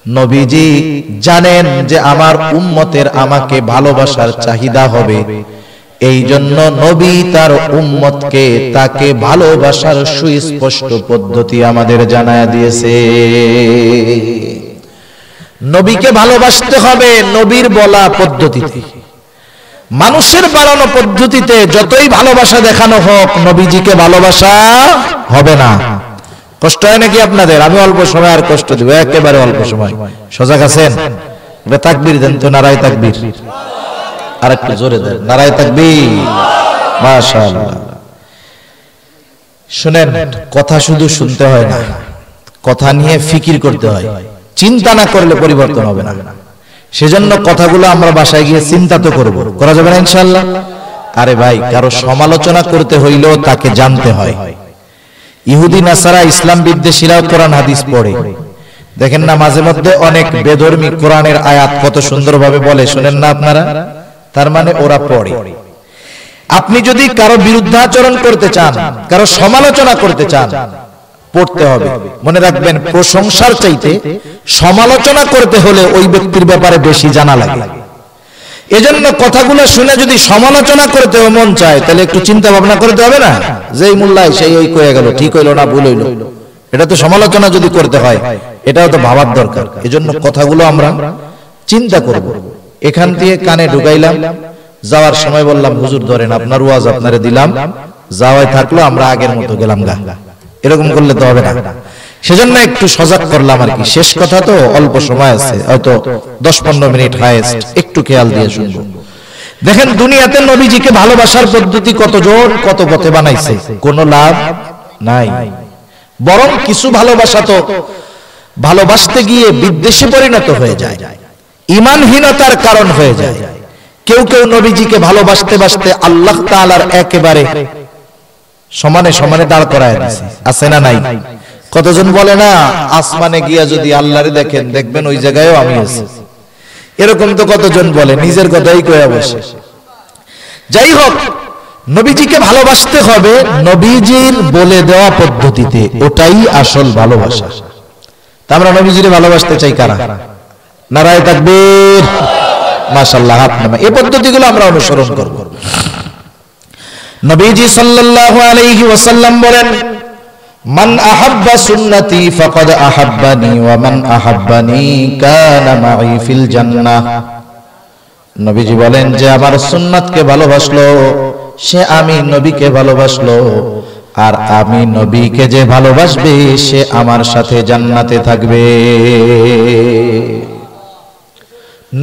নবীজি জানেন যে আমার উম্মতের আমাকে ভালোবাসার চাহিদা হবে, এই জন্য নবী তার উম্মতকে তাকে ভালোবাসার সুস্পষ্ট পদ্ধতি আমাদের জানায়া দিয়েছে। নবীকে ভালোবাসতে হবে নবীর বলা পদ্ধতিতে। মানুষের বানানো পদ্ধতিতে যতই ভালোবাসা দেখানো হোক, নবীজিকে ভালোবাসা হবে না। কষ্ট হয় নাকি আপনাদের? আমি অল্প সময় আর কষ্ট দিব, একেবারে অল্প সময়। সজাগ আছেন? তাকবীর দেন তো, নারায়ে তাকবীর। আর একটু জোরে দেন, নারায়ে তাকবীর। মাশাআল্লাহ। শুনেন, কথা শুধু শুনতে হয় না, কথা নিয়ে ফিকির করতে হয়। চিন্তা না করলে পরিবর্তন হবে না। সেজন্য কথাগুলো আমরা বাসায় গিয়ে চিন্তা তো করব, করা যাবে না ইনশাআল্লাহ? আরে ভাই, কারো সমালোচনা করতে হইলেও তাকে জানতে হয়। ইহুদি নাসারা ইসলাম বিদ্বেষীরাও কোরআন হাদিস পড়ে, দেখেন না মাঝে মধ্যে অনেক বেধর্মী কোরআনের আয়াত কত সুন্দরভাবে বলে, শুনেন না আপনারা? তার মানে ওরা পড়ে। আপনি যদি কারো বিরুদ্ধাচরণ করতে চান, কারো সমালোচনা করতে চান, পড়তে হবে। মনে রাখবেন, প্রশংসার চাইতে সমালোচনা করতে হলে ওই ব্যক্তির ব্যাপারে বেশি জানা লাগে। এজন্য কথাগুলো শুনে যদি সমালোচনা করতে মন চায়, তাহলে একটু চিন্তা ভাবনা করতে হবে না, যে এই মোল্লাই সেই ওই কয়ে গেল, ঠিক হইলো না ভুল হইলো। এটা তো সমালোচনা যদি করতে হয়, এটাও তো ভাবার দরকার। এজন্য কথাগুলো আমরা চিন্তা করব। এখান থেকে কানে ঢুকাইলাম, যাওয়ার সময় বললাম হুজুর ধরেন আপনার ওয়াজ আপনারে দিলাম, যাওয়াই থাকলো, আমরা আগের মতো গেলাম গা। এরকম করলে তো হবে না। সেজন্য একটু সজাগ করলাম আর কি। শেষ কথা তো, অল্প সময় আছে, হয়তো 10-15 মিনিট হাইয়েস্ট, একটু খেয়াল দিয়ে শুনবো। দেখেন, দুনিয়াতে নবীজিকে ভালোবাসার পদ্ধতি কতজন কত পথে বানাইছে, কোনো লাভ নাই। বরং কিছু ভালোবাসা তো ভালোবাসতে গিয়ে বিদ্বেষে পরিণত হয়ে যায়, ঈমানহীনতার কারণ হয়ে যায়। কেউ কেউ নবীজিকে ভালোবাসতে বাসতে আল্লাহ তাআলার একেবারে সমানে সমানে দাঁড় করায় দিয়েছে, আছে না নাই? কতজন বলে না, আসমানে গিয়া যদি আল্লাহরে দেখেন, দেখবেন ওই জায়গায়ও আমি আছি। এরকম তো কতজন বলে, নিজের কথাই কয়ে বসে। যাই হোক, নবীজিকে ভালোবাসতে হবে নবীজির বলে দেওয়া পদ্ধতিতে, ওটাই আসল ভালোবাসা। তা আমরা নবীজিকে ভালোবাসতে চাই কারা? নারায়ে তাকবীর। মাশাআল্লাহ। আপনারা এই পদ্ধতিগুলো আমরা অনুসরণ করব। নবীজি সাল্লাল্লাহু আলাইহি ওয়াসাল্লাম বলেন, মান আহাব্বা সুন্নতি ফাকাদ আহাব্বানি ওয়া মান আহাব্বানি কানা মাই ফিল জান্নাহ। নবীজি বলেন, যে আমার সুন্নাতকে ভালোবাসলো সে আমি নবীকে ভালোবাসলো, আর আমি নবীকে যে ভালোবাসবে সে আমার সাথে জান্নাতে থাকবে।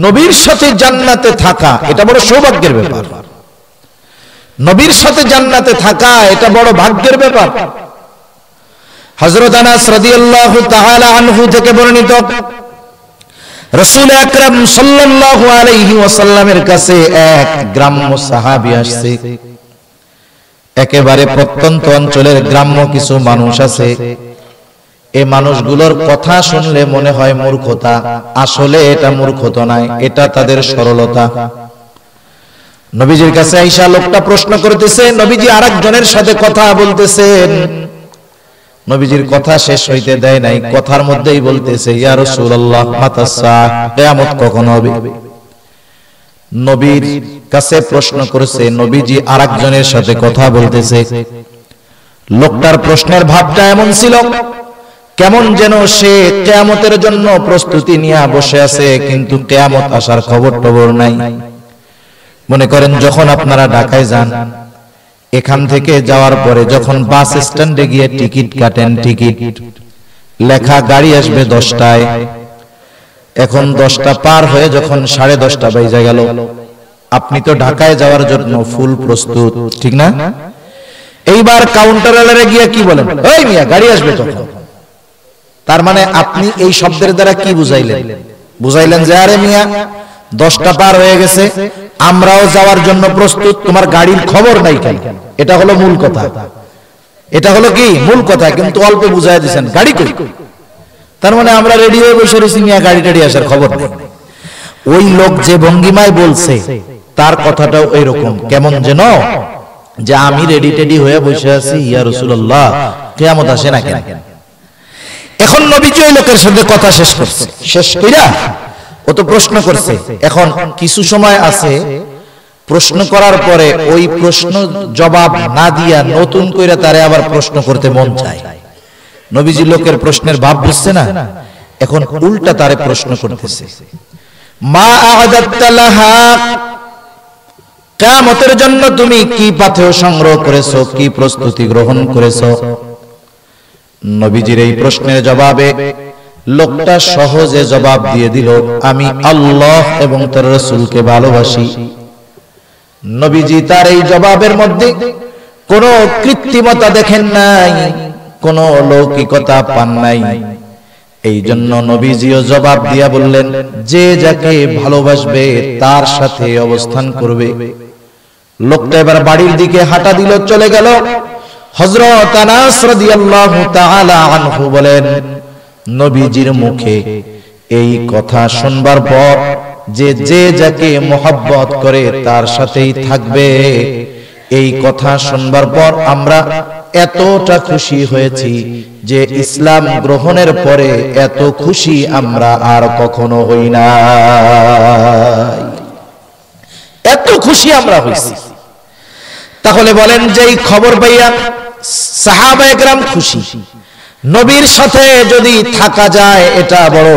নবীর সাথে জান্নাতে থাকা এটা বড় সৌভাগ্যের ব্যাপার। নবীর সাথে জান্নাতে থাকা এটা বড় ভাগ্যের ব্যাপার। হযরত আনাস রাদিয়াল্লাহু তাআলা আনহু থেকে বর্ণিত, রাসূল আকরাম সাল্লাল্লাহু আলাইহি ওয়াসাল্লামের কাছে এক গ্রাম্য সাহাবী আসছে। একেবারে প্রত্যন্ত অঞ্চলের গ্রাম্য কিছু মানুষ আছে, এই মানুষগুলোর কথা শুনলে মনে হয় মূর্খতা, আসলে এটা মূর্খতা নয়, এটা তাদের সরলতা। নবীজির কাছে আয়েশা লোকটা প্রশ্ন করতেছে, নবীজি আরেকজনের সাথে কথা বলতেছেন। নবীজির কথা শেষ হইতে দেয় নাই, কথার মধ্যেই বলতেছে, ইয়া রাসূলুল্লাহ মাতাসা, কিয়ামত কখন হবে? নবীর কাছে প্রশ্ন করেছে, নবীজি আরেকজনের সাথে কথা বলতেছে। লোকটার প্রশ্নের ভাবটা এমন ছিল, কেমন যেন সে কিয়ামতের জন্য প্রস্তুতি নিয়ে বসে আছে, কিন্তু কিয়ামত আসার খবর টবর নাই। মনে করেন যখন আপনারা ঢাকায় যান, এখান থেকে যাওয়ার পরে যখন বাস স্ট্যান্ডে গিয়ে টিকিট কাটেন, টিকিট লেখা গাড়ি আসবে 10টায়, এখন 10টা পার হয়ে যখন 10:30 বেজে গেল, আপনি তো ঢাকায় যাওয়ার জন্য ফুল প্রস্তুত, ঠিক না? এইবার কাউন্টারে গিয়ে কি বলেন? ওই মিয়া গাড়ি আসবে কখন? তার মানে আপনি এই শব্দের দ্বারা কি বুঝাইলেন? বুঝাইলেন যে আরে মিয়া 10টা পার হয়ে গেছে, আমরাও যাওয়ার জন্য প্রস্তুত, তোমার গাড়ির খবর নাই কেন? এটা হলো মূল কথা। এটা হলো কি মূল কথা, কিন্তু অল্প বুঝাই দিয়েছেন গাড়ি কই। তার মানে আমরা রেডি হয়ে বসে রয়েছি, মিয়া গাড়ি টাড়ি আসার খবর নেই। ওই লোক যে ভঙ্গিমায় বলছে তার কথাটাও এইরকম, কেমন যেন যে আমি রেডি টেডি হয়ে বসে আছি, ইয়া রাসূলুল্লাহ কিয়ামত আসে না কেন? এখন নবীজি ওই লোকের সাথে কথা শেষ করছে, শেষ কইরা ও তো প্রশ্ন করছে। এখন কিছু সময় আছে, প্রশ্ন করার পরে ওই প্রশ্ন জবাব না দিয়া নতুন কইরা তারে আবার প্রশ্ন করতে মন চায়। নবীজি লোকের প্রশ্নের ভাব বুঝছে না, এখন উল্টা তারে প্রশ্ন করতেছে, মা আ'দাত্তা লাহা, কিয়ামতের জন্য তুমি কি পাথেয় সংগ্রহ করেছো, কি প্রস্তুতি গ্রহণ করেছো? নবীজির এই প্রশ্নের জবাবে লোকটা সহজে জবাব দিয়ে দিল, আমি আল্লাহ এবং তার রাসূলকে ভালোবাসি। নবীজি তার এই জবাবের মধ্যে কোনো কৃত্রিমতা দেখেন নাই, কোনো লৌকিকতা পান নাই। এই জন্য নবীজিও জবাব দিয়া বললেন, যে যাকে ভালোবাসবে তার সাথে অবস্থান করবে। লোকটা এবার বাড়ির দিকে হাঁটা দিল, চলে গেল। হযরত আনাস রাদিয়াল্লাহু তাআলা আনহু বলেন, নবীজির মুখে এই কথা শুনবার পর যে যে যাকে মোহাব্বত করে তার সাথেই থাকবে, এই কথা শুনবার পর আমরা এতটা খুশি হয়েছি যে ইসলাম গ্রহণের পরে এত খুশি আমরা আর কখনো হই না। এত খুশি আমরা হইছি। তাহলে বলেন যে এই খবর পাইয়া সাহাবায়ে কেরাম খুশি, নবীর সাথে যদি থাকা যায় এটা বড়